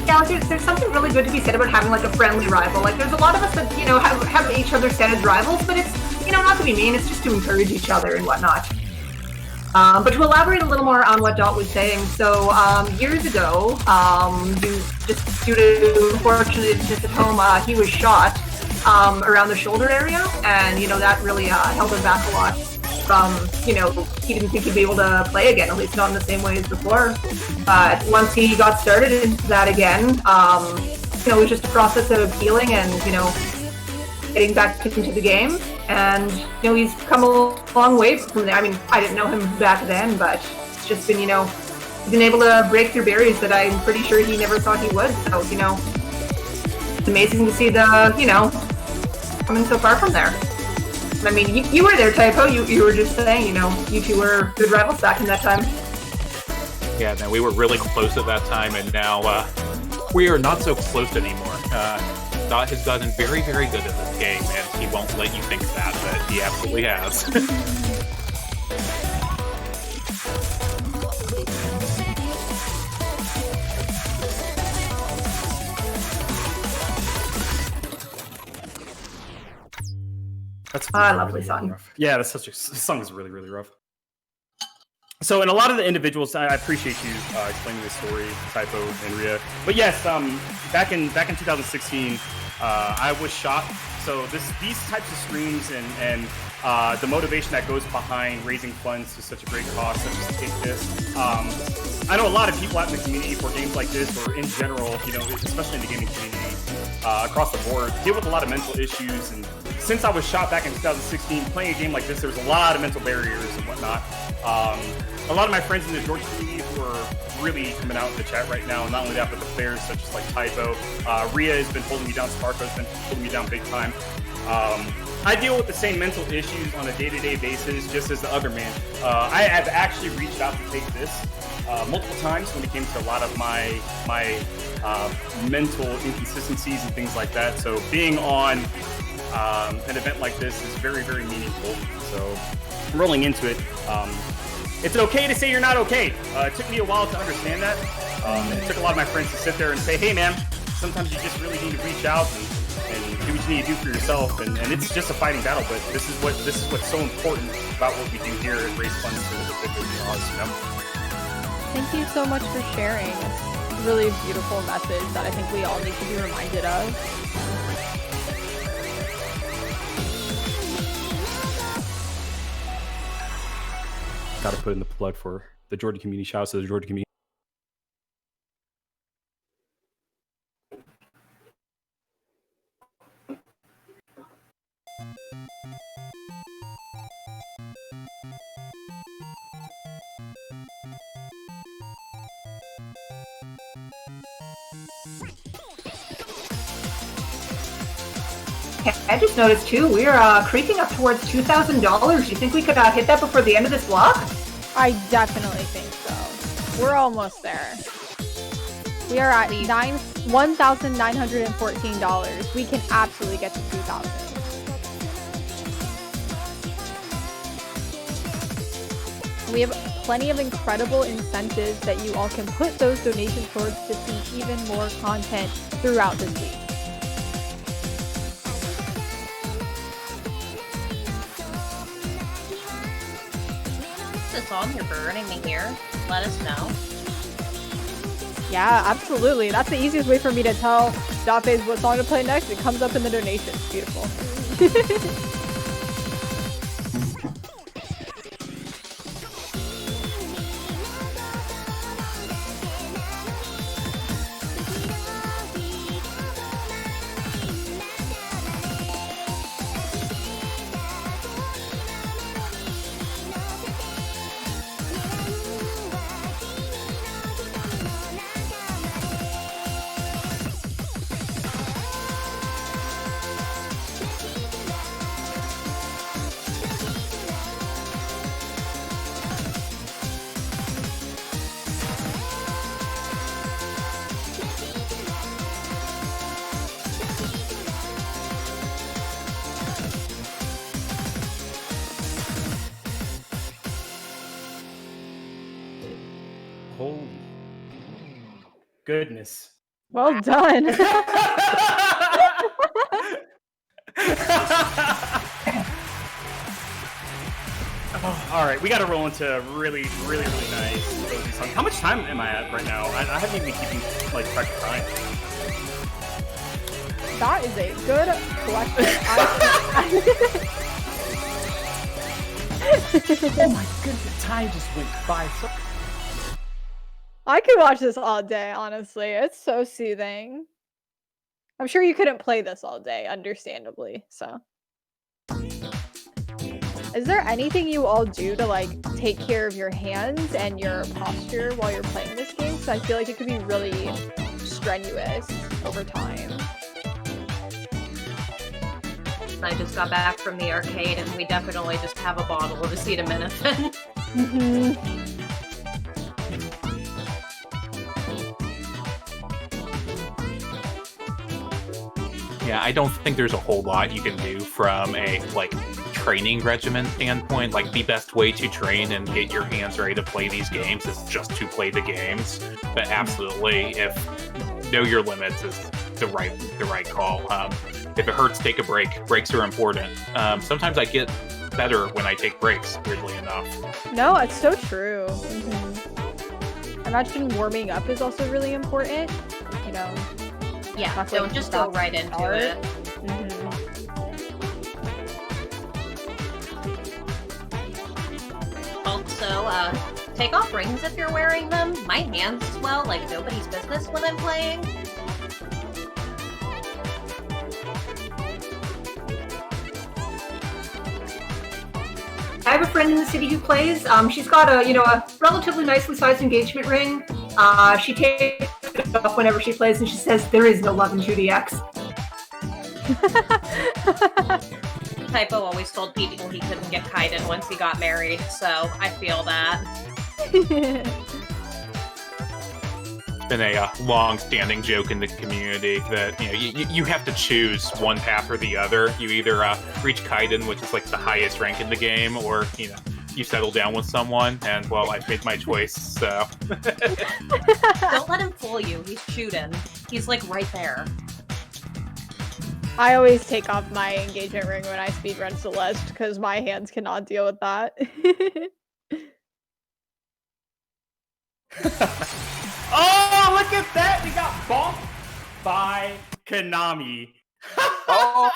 Speaker 5: Yeah, there's something really good to be said about having like a friendly rival. Like, there's a lot of us that have each other set as rivals, but it's not to be mean. It's just to encourage each other and whatnot. But to elaborate a little more on what Dot was saying, so years ago, just due to unfortunateness at home, he was shot around the shoulder area, and that really held him back a lot. He didn't think he'd be able to play again, at least not in the same way as before. But once he got started into that again, it was just a process of healing and getting back into the game. And he's come a long way from there. I mean, I didn't know him back then, but it's just been he's been able to break through barriers that I'm pretty sure he never thought he would. So it's amazing to see the coming so far from there. I mean, you were there, Typo. You were just saying, you two were good rivals back in that time.
Speaker 4: Yeah, no, we were really close at that time, and now we are not so close anymore. Dot has gotten very, very good at this game, and he won't let you think that, but he absolutely has.
Speaker 2: That's
Speaker 5: lovely song.
Speaker 2: Rough. Yeah, this song is really, really rough. So, and a lot of the individuals, I appreciate you explaining this story, Typo and Rhea. But yes, back in 2016, I was shot. So these types of streams and the motivation that goes behind raising funds to such a great cause, such as Take This. I know a lot of people out in the community for games like this, or in general, especially in the gaming community, across the board, deal with a lot of mental issues. And since I was shot back in 2016, playing a game like this, there was a lot of mental barriers and whatnot. A lot of my friends in the Georgia community who are really coming out in the chat right now, and not only that, but the players such as like Typo. Rhea has been holding me down, Sparko's been holding me down big time. I deal with the same mental issues on a day-to-day basis, just as the other man. I have actually reached out to Take This multiple times when it came to a lot of my mental inconsistencies and things like that. So being on an event like this is very, very meaningful. So rolling into it, It's okay to say you're not okay. It took me a while to understand that. It took a lot of my friends to sit there and say, hey man, sometimes you just really need to reach out and do what you need to do for yourself. And it's just a fighting battle, but this is what's so important about what we do here at Race Funds for the Victory Cause, you know?
Speaker 1: Thank you so much for sharing. It's a really beautiful message that I think we all need to be reminded of.
Speaker 6: Got to put in the plug for the Georgia community. Shout out to the Georgia community.
Speaker 5: I just noticed too, we're creeping up towards $2,000. Do you think we could hit that before the end of this block?
Speaker 1: I definitely think so. We're almost there. We are at $1,914. We can absolutely get to 2,000. We have plenty of incredible incentives that you all can put those donations towards to see even more content throughout this week.
Speaker 3: Song you're burning me here, let us know.
Speaker 1: Yeah, absolutely. That's the easiest way for me to tell dotphase what song to play next. It comes up in the donations. Beautiful.
Speaker 2: Holy goodness.
Speaker 1: Well done.
Speaker 2: Oh, all right, we got to roll into a really nice cozy song. How much time am I at right now? I haven't even been keeping track of time.
Speaker 1: That is a good question.
Speaker 6: Oh my goodness, time just went by so.
Speaker 1: I could watch this all day, honestly. It's so soothing. I'm sure you couldn't play this all day, understandably, so. Is there anything you all do to take care of your hands and your posture while you're playing this game? Because I feel like it could be really strenuous over time.
Speaker 3: I just got back from the arcade and we definitely just have a bottle of acetaminophen.
Speaker 4: Yeah, I don't think there's a whole lot you can do from a training regimen standpoint. The best way to train and get your hands ready to play these games is just to play the games. But absolutely, if know your limits is the right call. If it hurts, take a break. Breaks are important. Sometimes I get better when I take breaks, weirdly enough.
Speaker 1: No, it's so true. I imagine warming up is also really important.
Speaker 3: Yeah, don't just go right into it. Also, take off rings if you're wearing them. My hands swell like nobody's business when I'm playing.
Speaker 5: I have a friend in the city who plays. She's got a relatively nicely sized engagement ring. She takes it off whenever she plays, and she says there is no love in 2DX.
Speaker 3: Typo always told people he couldn't get Kaiden once he got married, so I feel that.
Speaker 4: It's been a long-standing joke in the community that you have to choose one path or the other. You either reach Kaiden, which is the highest rank in the game, or you settle down with someone, and well, I've made my choice, so.
Speaker 3: Don't let him fool you. He's shooting. He's like right there.
Speaker 1: I always take off my engagement ring when I speedrun Celeste because my hands cannot deal with that.
Speaker 2: Oh, look at that! We got bonked by Konami.
Speaker 1: Oh,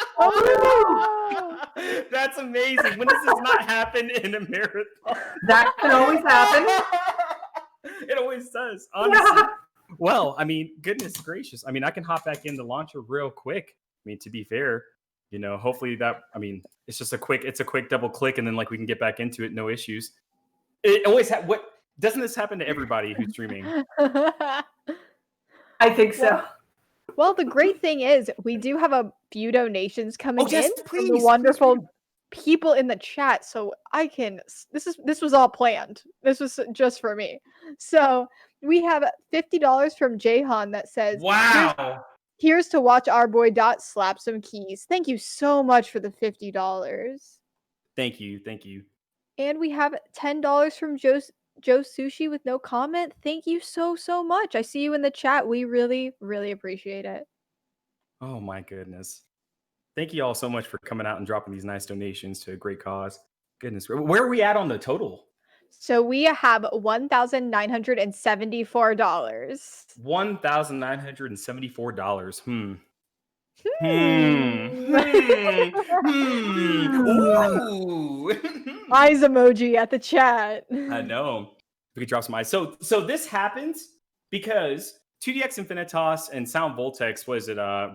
Speaker 2: That's amazing. When does this not happen in a marathon?
Speaker 5: That can always happen.
Speaker 2: It always does, honestly. Well, I mean, goodness gracious. I mean, I can hop back in the launcher real quick. I mean, to be fair, you know, hopefully that, I mean, it's just a quick double click and then like we can get back into it, no issues. It always doesn't this happen to everybody who's streaming?
Speaker 5: I think so.
Speaker 1: Well, the great thing is we do have a few donations coming
Speaker 2: yes,
Speaker 1: in
Speaker 2: please,
Speaker 1: from the wonderful people in the chat, so I can. This was all planned. This was just for me. So we have $50 from Jahan that says,
Speaker 2: Wow.
Speaker 1: Here's to watch our boy Dot slap some keys. Thank you so much for the $50.
Speaker 2: Thank you.
Speaker 1: And we have $10 from Joe Sushi with no comment. Thank you so much. I see you in the chat. We really, really appreciate it.
Speaker 2: Oh my goodness. Thank you all so much for coming out and dropping these nice donations to a great cause. Goodness. Where are we at on the total?
Speaker 1: So we have $1,974.
Speaker 2: $1,974. Ooh.
Speaker 1: Eyes emoji at the chat.
Speaker 2: I know. We could drop some eyes. So this happens because 2DX Infinitas and Sound Voltex,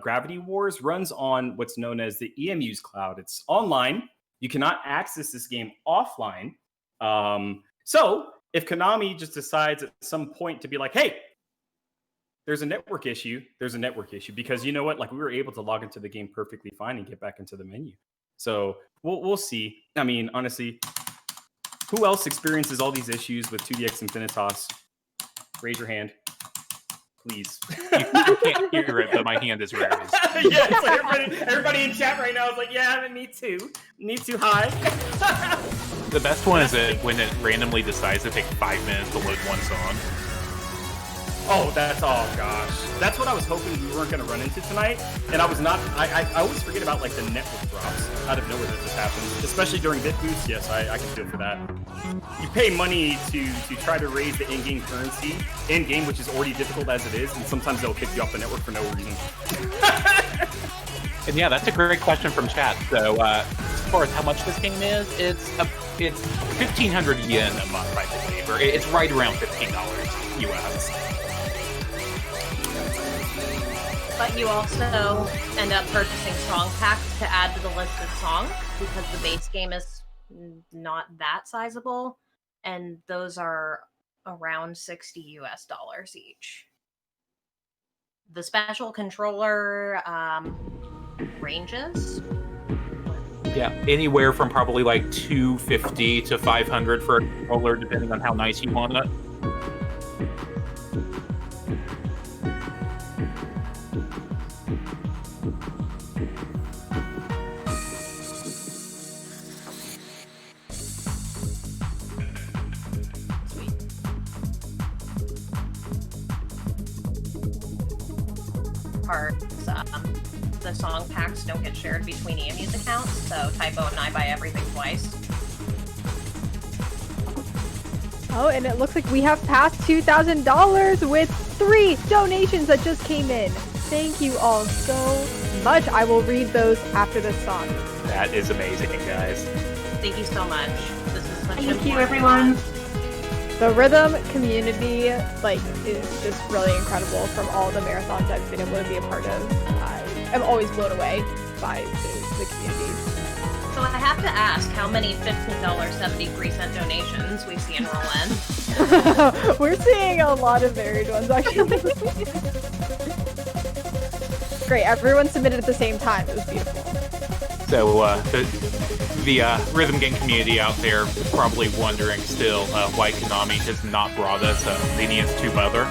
Speaker 2: Gravity Wars, runs on what's known as the EMU's cloud. It's online. You cannot access this game offline. So if Konami just decides at some point to be like, hey, there's a network issue, because you know what? Like, we were able to log into the game perfectly fine and get back into the menu. So we'll see. I mean, honestly, who else experiences all these issues with 2DX Infinitas? Raise your hand, please.
Speaker 4: You can't hear it, but my hand is raised.
Speaker 2: Yeah, it's like everybody in chat right now is like, yeah, me too. Hi.
Speaker 4: The best one is when it randomly decides to take 5 minutes to load one song.
Speaker 2: Oh, gosh. That's what I was hoping we weren't going to run into tonight. And I was not, I always forget about like the network drops out of nowhere that just happens, especially during bit boosts. Yes, I can feel for that. You pay money to try to raise the in-game currency, in-game, which is already difficult as it is, and sometimes they'll kick you off the network for no reason.
Speaker 4: And yeah, that's a great question from chat. So as far as how much this game is, it's 1,500 yen a month, I believe, or it's right around $15 US.
Speaker 3: But you also end up purchasing song packs to add to the list of songs because the base game is not that sizable, and those are around $60 US each. The special controller ranges.
Speaker 4: Yeah, anywhere from probably like $250 to $500 for a controller, depending on how nice you want it.
Speaker 3: The song packs don't get shared between EMU's accounts, so Typo and I buy everything twice.
Speaker 1: Oh, and it looks like we have passed $2,000 with 3 donations that just came in. Thank you all so much. I will read those after this song.
Speaker 4: That is amazing, guys.
Speaker 3: Thank you so much. This is such
Speaker 5: Thank you, everyone.
Speaker 1: The rhythm community, like, is just really incredible. From all the marathons I've been able to be a part of, I'm always blown away by the community.
Speaker 3: So I have to ask how many $15.73 donations we see enroll in.
Speaker 1: We're seeing a lot of varied ones, actually. Great, everyone submitted at the same time. It was beautiful.
Speaker 4: So the rhythm game community out there is probably wondering still why Konami has not brought us Lenience 2 Mother.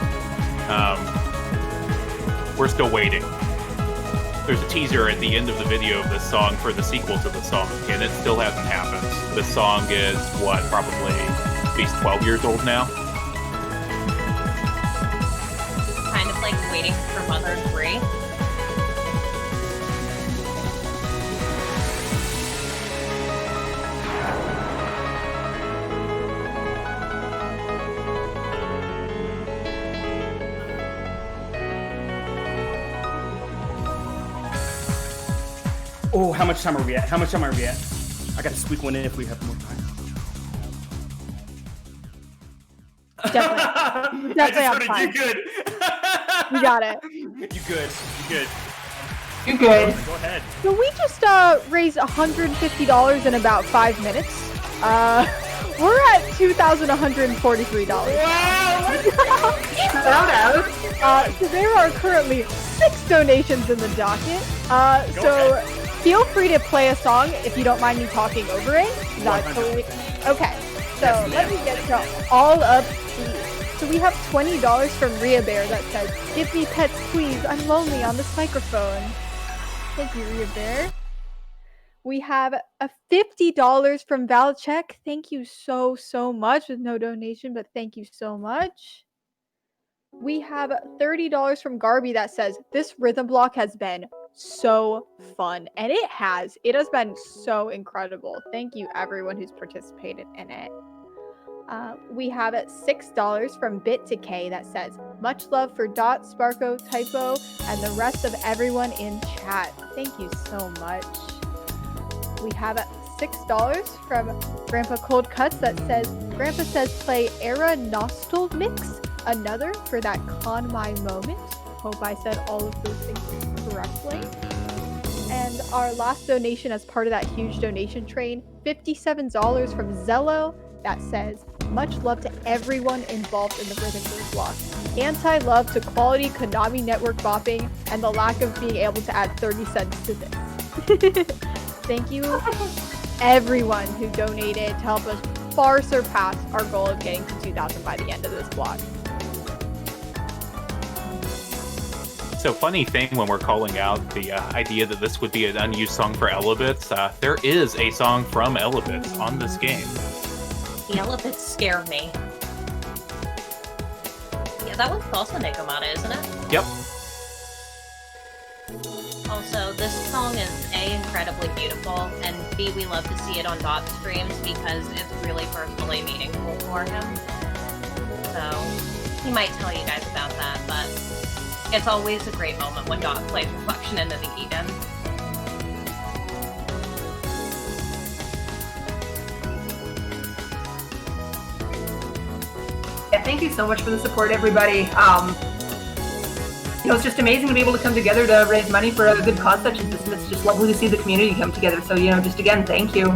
Speaker 4: We're still waiting. there's a teaser at the end of the video of this song for the sequel to the song, and it still hasn't happened. This song is, what, probably at least 12 years old now?
Speaker 3: Kind of like waiting for Mother 3.
Speaker 2: Oh, how much time are we at? How much time are we at? I gotta squeak one in if we have more time.
Speaker 1: Definitely.
Speaker 2: I just
Speaker 1: Definitely
Speaker 2: heard
Speaker 1: on
Speaker 2: it. You good?
Speaker 1: You got it.
Speaker 2: You good? You good?
Speaker 5: You're good.
Speaker 2: Go ahead.
Speaker 1: So we just raised $150 in about 5 minutes. We're at $2,143.
Speaker 2: Wow!
Speaker 5: Shout out.
Speaker 1: So there are currently 6 donations in the docket. So feel free to play a song if you don't mind me talking over it. That's totally okay. So let me get to all of these. So we have $20 from Rhea Bear that says, "Give me pets, please. I'm lonely on this microphone." Thank you, Rhea Bear. We have a $50 from Valchek. Thank you so much, with no donation, but thank you so much. We have $30 from Garby that says, "This rhythm block has been so fun." And it has. It has been so incredible. Thank you, everyone who's participated in it. We have $6 from Bit2K that says, "Much love for Dot, Sparko, Typo, and the rest of everyone in chat." Thank you so much. We have $6 from Grandpa Cold Cuts that says, "Grandpa says play Era Nostal Mix, another for that Con My moment." Hope I said all of those things correctly. And our last donation as part of that huge donation train, $57 from Zello that says, "Much love to everyone involved in the Rhythm Groove block. Anti-love to quality Konami network bopping and the lack of being able to add 30 cents to this." Thank you, everyone who donated to help us far surpass our goal of getting to 2,000 by the end of this block.
Speaker 4: So funny thing when we're calling out the idea that this would be an unused song for Elebits, there is a song from Elebits on this game.
Speaker 3: The elephants scare me. Yeah, that one's also Nekomata, isn't it?
Speaker 4: Yep.
Speaker 3: Also, this song is A, incredibly beautiful, and B, we love to see it on Dot streams because it's really personally meaningful for him. So, he might tell you guys about that, but it's always a great moment when Dot plays Reflection into the Eden.
Speaker 5: Yeah, thank you so much for the support, everybody. It's just amazing to be able to come together to raise money for a good cause such as this, and it's just lovely to see the community come together. So, just again, thank you.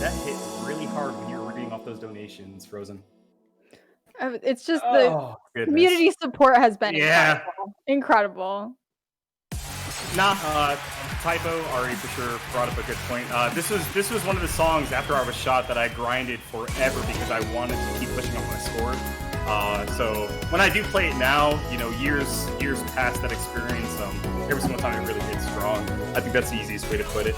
Speaker 2: That hit really hard when you were reading off those donations, Frozen.
Speaker 1: It's just
Speaker 2: Oh,
Speaker 1: the
Speaker 2: goodness.
Speaker 1: community support has been
Speaker 2: Yeah.
Speaker 1: incredible.
Speaker 2: Typo, Ari for sure brought up a good point. This was one of the songs after I was shot that I grinded forever because I wanted to keep pushing up my score. So when I do play it now, years past that experience, every single time it really hits strong. I think that's the easiest way to put it.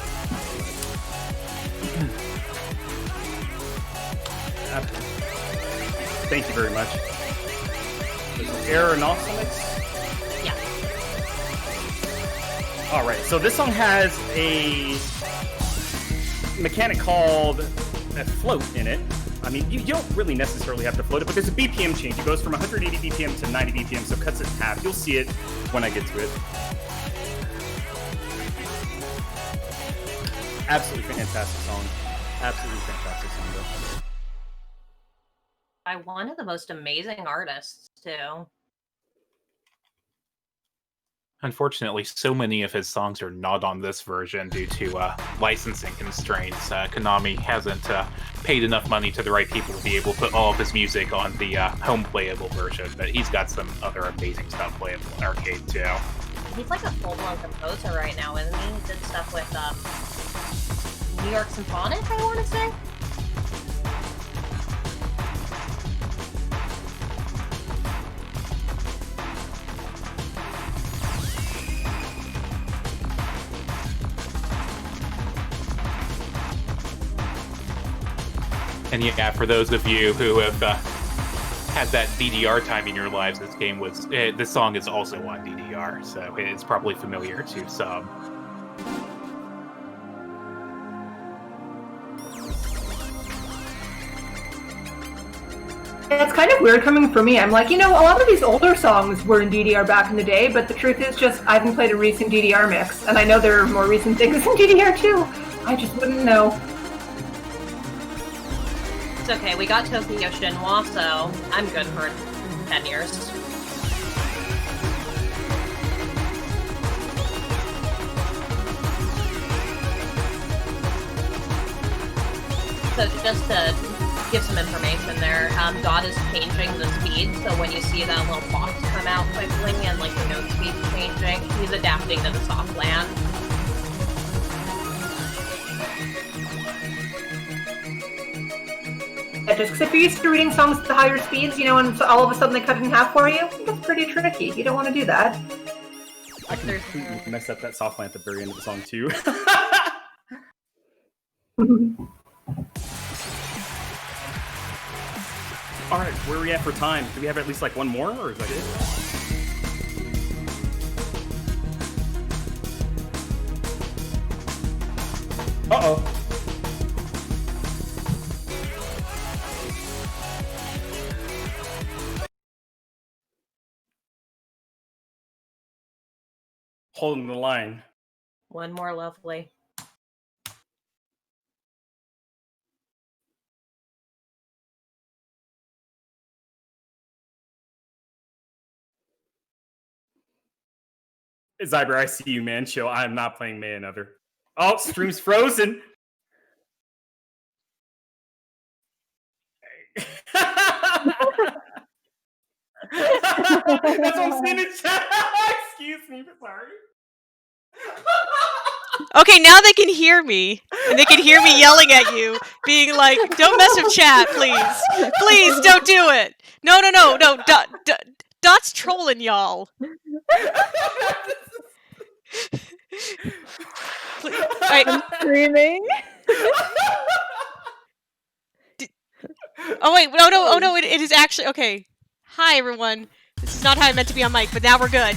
Speaker 2: Thank you very much. Aeronautics?
Speaker 3: Yeah.
Speaker 2: Alright, so this song has a mechanic called a float in it. I mean, you don't really necessarily have to float it, but there's a BPM change. It goes from 180 BPM to 90 BPM, so it cuts it in half. You'll see it when I get to it. Absolutely fantastic song. Absolutely fantastic song, though.
Speaker 3: By one of the most amazing artists, too.
Speaker 4: Unfortunately, so many of his songs are not on this version due to licensing constraints. Konami hasn't paid enough money to the right people to be able to put all of his music on the home playable version, but he's got some other amazing stuff playable in arcade too.
Speaker 3: He's like a full-blown composer right now, isn't he? He did stuff with New York Symphonic, I want to say.
Speaker 4: And yeah, for those of you who have had that DDR time in your lives, this song is also on DDR, so it's probably familiar to some.
Speaker 5: It's kind of weird coming from me. I'm like, a lot of these older songs were in DDR back in the day, but the truth is just I haven't played a recent DDR mix, and I know there are more recent things in DDR too. I just wouldn't know.
Speaker 3: It's okay, we got Tokyo Shinwa, so I'm good for 10 years. So just to give some information there, Dot is changing the speed, so when you see that little box come out quickly and like the note speed changing, he's adapting to the soft land.
Speaker 5: Yeah, just because if you're used to reading songs at the higher speeds, and so all of a sudden they cut it in half for you, that's pretty tricky. You don't want to do that.
Speaker 2: I completely messed up that soft line at the very end of the song too. All right, where are we at for time? Do we have at least like one more, or is that it? Uh-oh. Holding the line.
Speaker 3: One more lovely.
Speaker 2: Zyber, I see you, man. Chill. I am not playing May Another. Oh, stream's frozen. That's what I'm seeing in chat. Excuse me, sorry.
Speaker 7: Okay, now they can hear me. And they can hear me yelling at you, being like, don't mess with chat, please. Please, don't do it. No. Dot's trolling y'all.
Speaker 1: I'm screaming.
Speaker 7: Oh, wait, no, it is actually, okay. Hi, everyone. This is not how I meant to be on mic, but now we're good.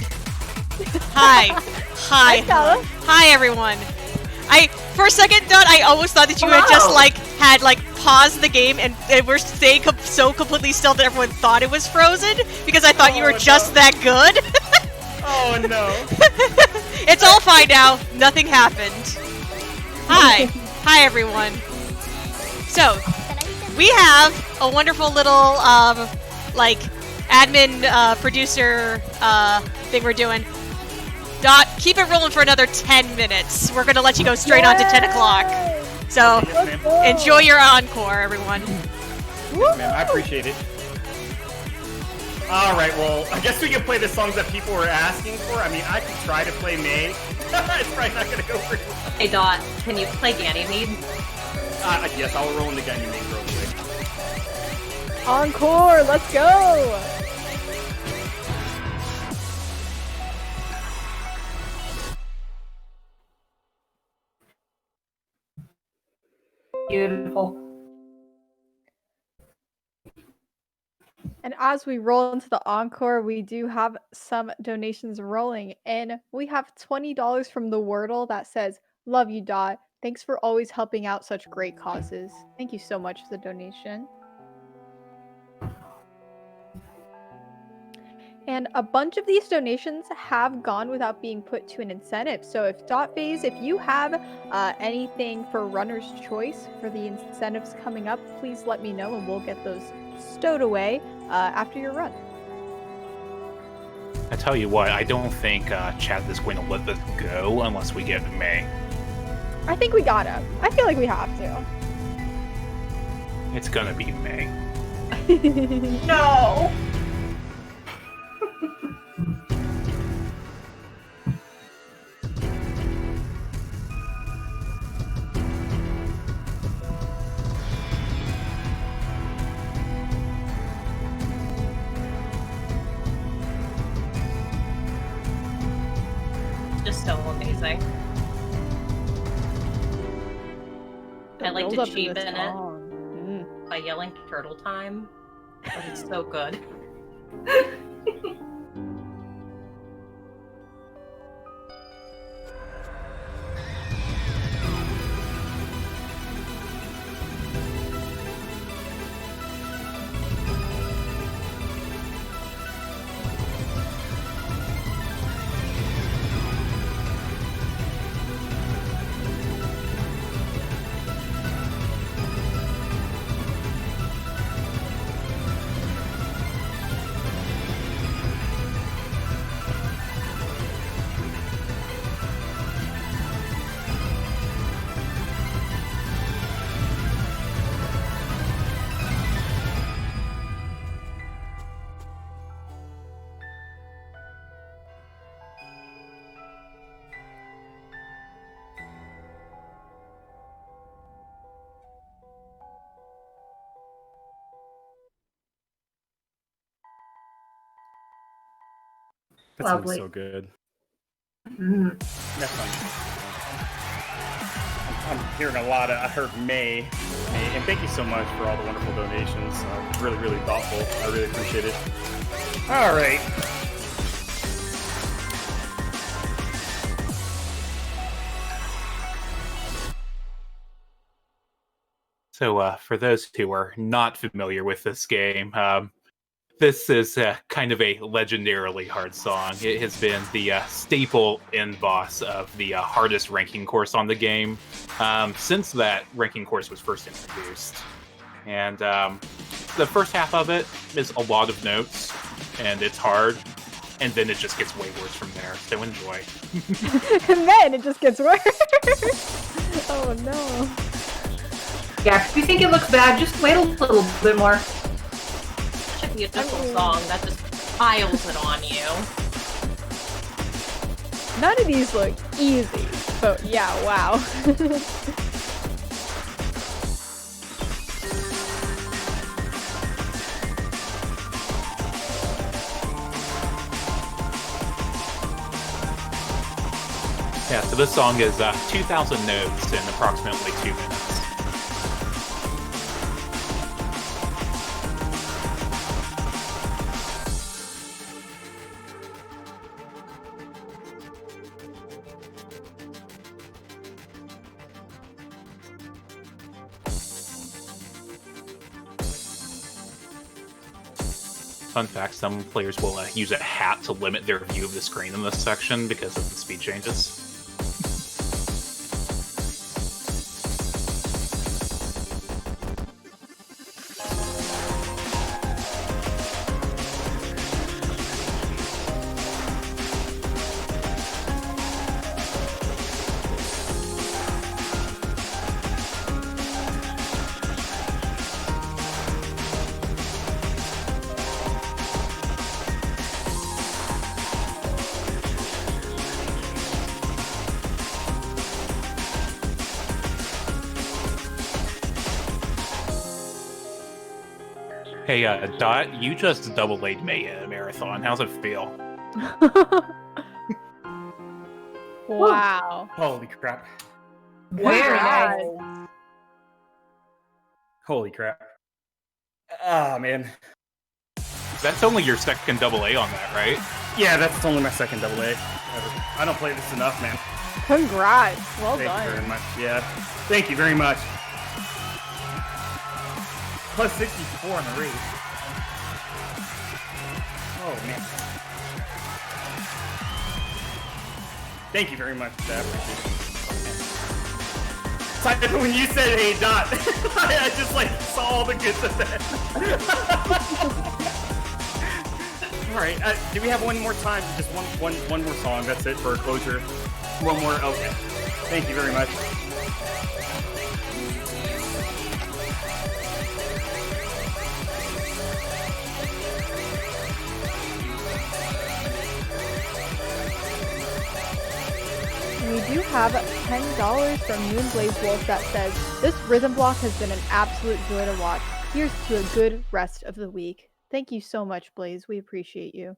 Speaker 7: Hi, everyone. For a second, Dot, I almost thought that you had just, paused the game and were staying so completely still that everyone thought it was frozen, because I thought you were just that good.
Speaker 2: Oh, no.
Speaker 7: It's all fine now. Nothing happened. Hi, everyone. So, we have a wonderful little, admin, producer, thing we're doing. Dot, keep it rolling for another 10 minutes. We're gonna let you go straight on to 10 o'clock. So, enjoy your encore, everyone.
Speaker 2: Yes, ma'am. I appreciate it. Alright, well, I guess we can play the songs that people were asking for. I mean, I could try to play May. It's probably not gonna go pretty well.
Speaker 3: Hey, Dot, can you play Ganymede?
Speaker 2: Yes, I'll roll into Ganymede real quick.
Speaker 1: Encore, let's go!
Speaker 5: Beautiful.
Speaker 1: And as we roll into the encore, we do have some donations rolling in. We have $20 from the Wordle that says, "Love you, Dot. Thanks for always helping out such great causes." Thank you so much for the donation. And a bunch of these donations have gone without being put to an incentive. So if dotphase, if you have anything for runner's choice for the incentives coming up, please let me know and we'll get those stowed away after your run.
Speaker 4: I tell you what, I don't think chat is going to let this go unless we get May.
Speaker 1: I think we gotta. I feel like we have to.
Speaker 4: It's gonna be May.
Speaker 5: No.
Speaker 3: Just so amazing. I like to cheapen it by yelling turtle time, but it's so good.
Speaker 6: That
Speaker 5: Lovely.
Speaker 6: sounds so good.
Speaker 2: That's fun. I'm hearing a lot of. I heard May, and thank you so much for all the wonderful donations. Really, really thoughtful. I really appreciate it. All right.
Speaker 4: So, for those who are not familiar with this game, this is kind of a legendarily hard song. It has been the staple end boss of the hardest ranking course on the game since that ranking course was first introduced. And the first half of it is a lot of notes, and it's hard, and then it just gets way worse from there. So enjoy.
Speaker 1: And then it just gets worse. Oh no.
Speaker 5: Yeah, if you think it looks bad, just wait a little bit more.
Speaker 3: Such a beautiful song that just piles it on you.
Speaker 1: None of these look easy, but yeah, wow.
Speaker 4: Yeah, so this song is 2,000 notes in approximately 2 minutes. Fun fact, some players will use a hat to limit their view of the screen in this section because of the speed changes. Hey, Dot, you just double-laid May in a marathon. How's it feel?
Speaker 1: Wow.
Speaker 2: Holy crap.
Speaker 5: Very nice.
Speaker 1: Congrats.
Speaker 2: Holy crap. Ah, man.
Speaker 4: That's only your second double-A on that, right?
Speaker 2: Yeah, that's only my second double A. I don't play this enough, man.
Speaker 1: Congrats. Well
Speaker 2: Thank you
Speaker 1: done.
Speaker 2: very much. Yeah. Thank you very much. Plus 64 on the race. Oh, man. Thank you very much for that. I appreciate it. So when you said, hey, Dot, I just, like, saw all the good of that. All right. Do we have one more time? Just one more song. That's it for closure. One more. Okay. Thank you very much.
Speaker 1: We do have $10 from Moonblaze Wolf that says, this rhythm block has been an absolute joy to watch. Here's to a good rest of the week. Thank you so much, Blaze. We appreciate you.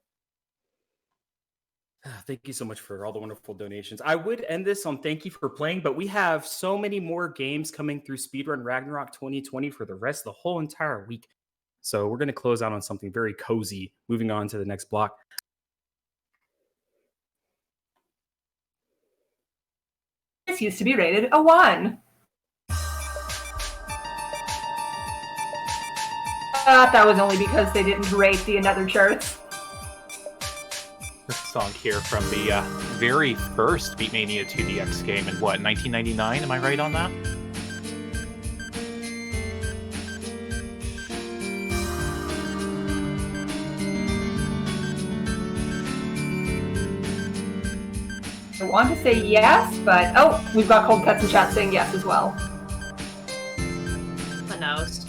Speaker 2: Thank you so much for all the wonderful donations. I would end this on thank you for playing, but we have so many more games coming through Speedrun Ragnarok 2020 for the rest of the whole entire week. So we're going to close out on something very cozy, moving on to the next block.
Speaker 5: This used to be rated a 1. That was only because they didn't rate the Another charts.
Speaker 4: This song here from the very first Beatmania IIDX game in what, 1999? Am I right on that?
Speaker 5: I want to say yes, but oh, we've got Cold Cuts in chat saying yes as well.
Speaker 3: The nose.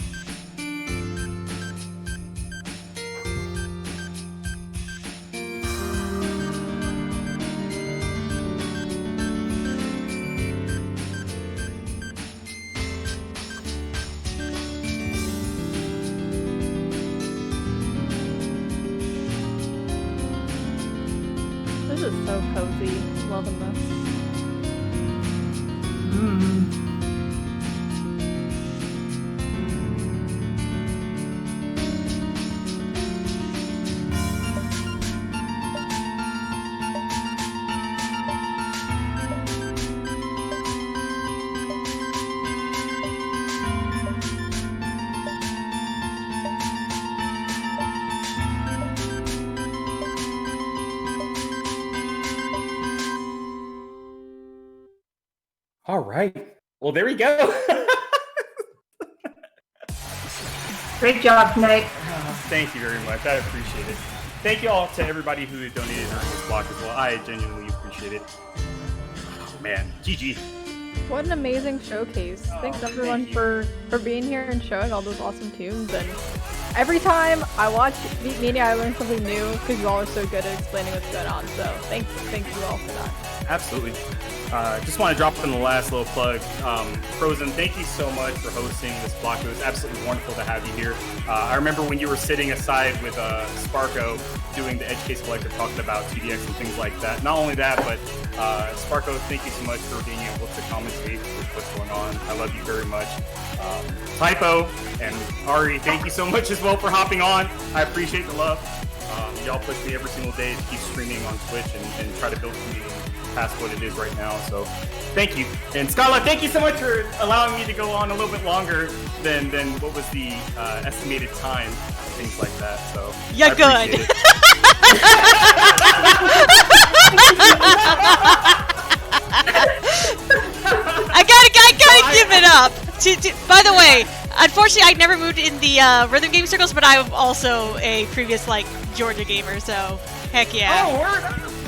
Speaker 1: This is so cozy. Loving this.
Speaker 2: All right. Well, there we go.
Speaker 5: Great job tonight.
Speaker 2: Thank you very much. I appreciate it. Thank you all to everybody who donated during this block as well. I genuinely appreciate it. Oh, man. GG.
Speaker 1: What an amazing showcase. Thanks everyone for being here and showing all those awesome tunes. And every time I watch Beatmania, I learn something new because you all are so good at explaining what's going on. So thank you all for that.
Speaker 2: Absolutely. Just want to drop in the last little plug. Frozen, thank you so much for hosting this block. It was absolutely wonderful to have you here. I remember when you were sitting aside with Sparko doing the Edge Case Collector, talking about TDX and things like that. Not only that, but Sparko, thank you so much for being able to commentate with what's going on. I love you very much. Typo and Ari, thank you so much as well for hopping on. I appreciate the love. Y'all push me every single day to keep streaming on Twitch and try to build community past what it is right now. So thank you. And Scarlett, thank you so much for allowing me to go on a little bit longer than what was the estimated time and things like that. So
Speaker 7: you're good. I gotta give it up. By the way, unfortunately, I never moved in the rhythm game circles, but I'm also a previous Georgia gamer. So heck yeah.
Speaker 2: Oh, word.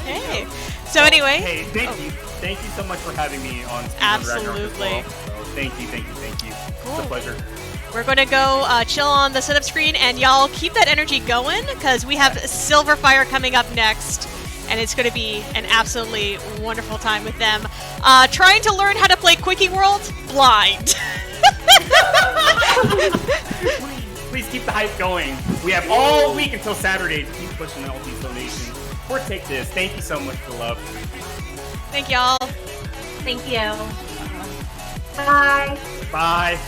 Speaker 7: Hey. So anyway.
Speaker 2: Hey, thank you so much for having me on Speedrun
Speaker 7: Absolutely.
Speaker 2: Ragnarok as well. So thank you.
Speaker 7: Cool.
Speaker 2: It's a pleasure.
Speaker 7: We're going to go chill on the setup screen, and y'all keep that energy going, because we have Silver Fire coming up next, and it's going to be an absolutely wonderful time with them. Trying to learn how to play Quickie World blind.
Speaker 2: Please keep the hype going. We have all week until Saturday to keep pushing all these donations. Or take this. Thank you so much for the love.
Speaker 7: Thank y'all.
Speaker 3: Thank you.
Speaker 5: Bye.
Speaker 2: Bye.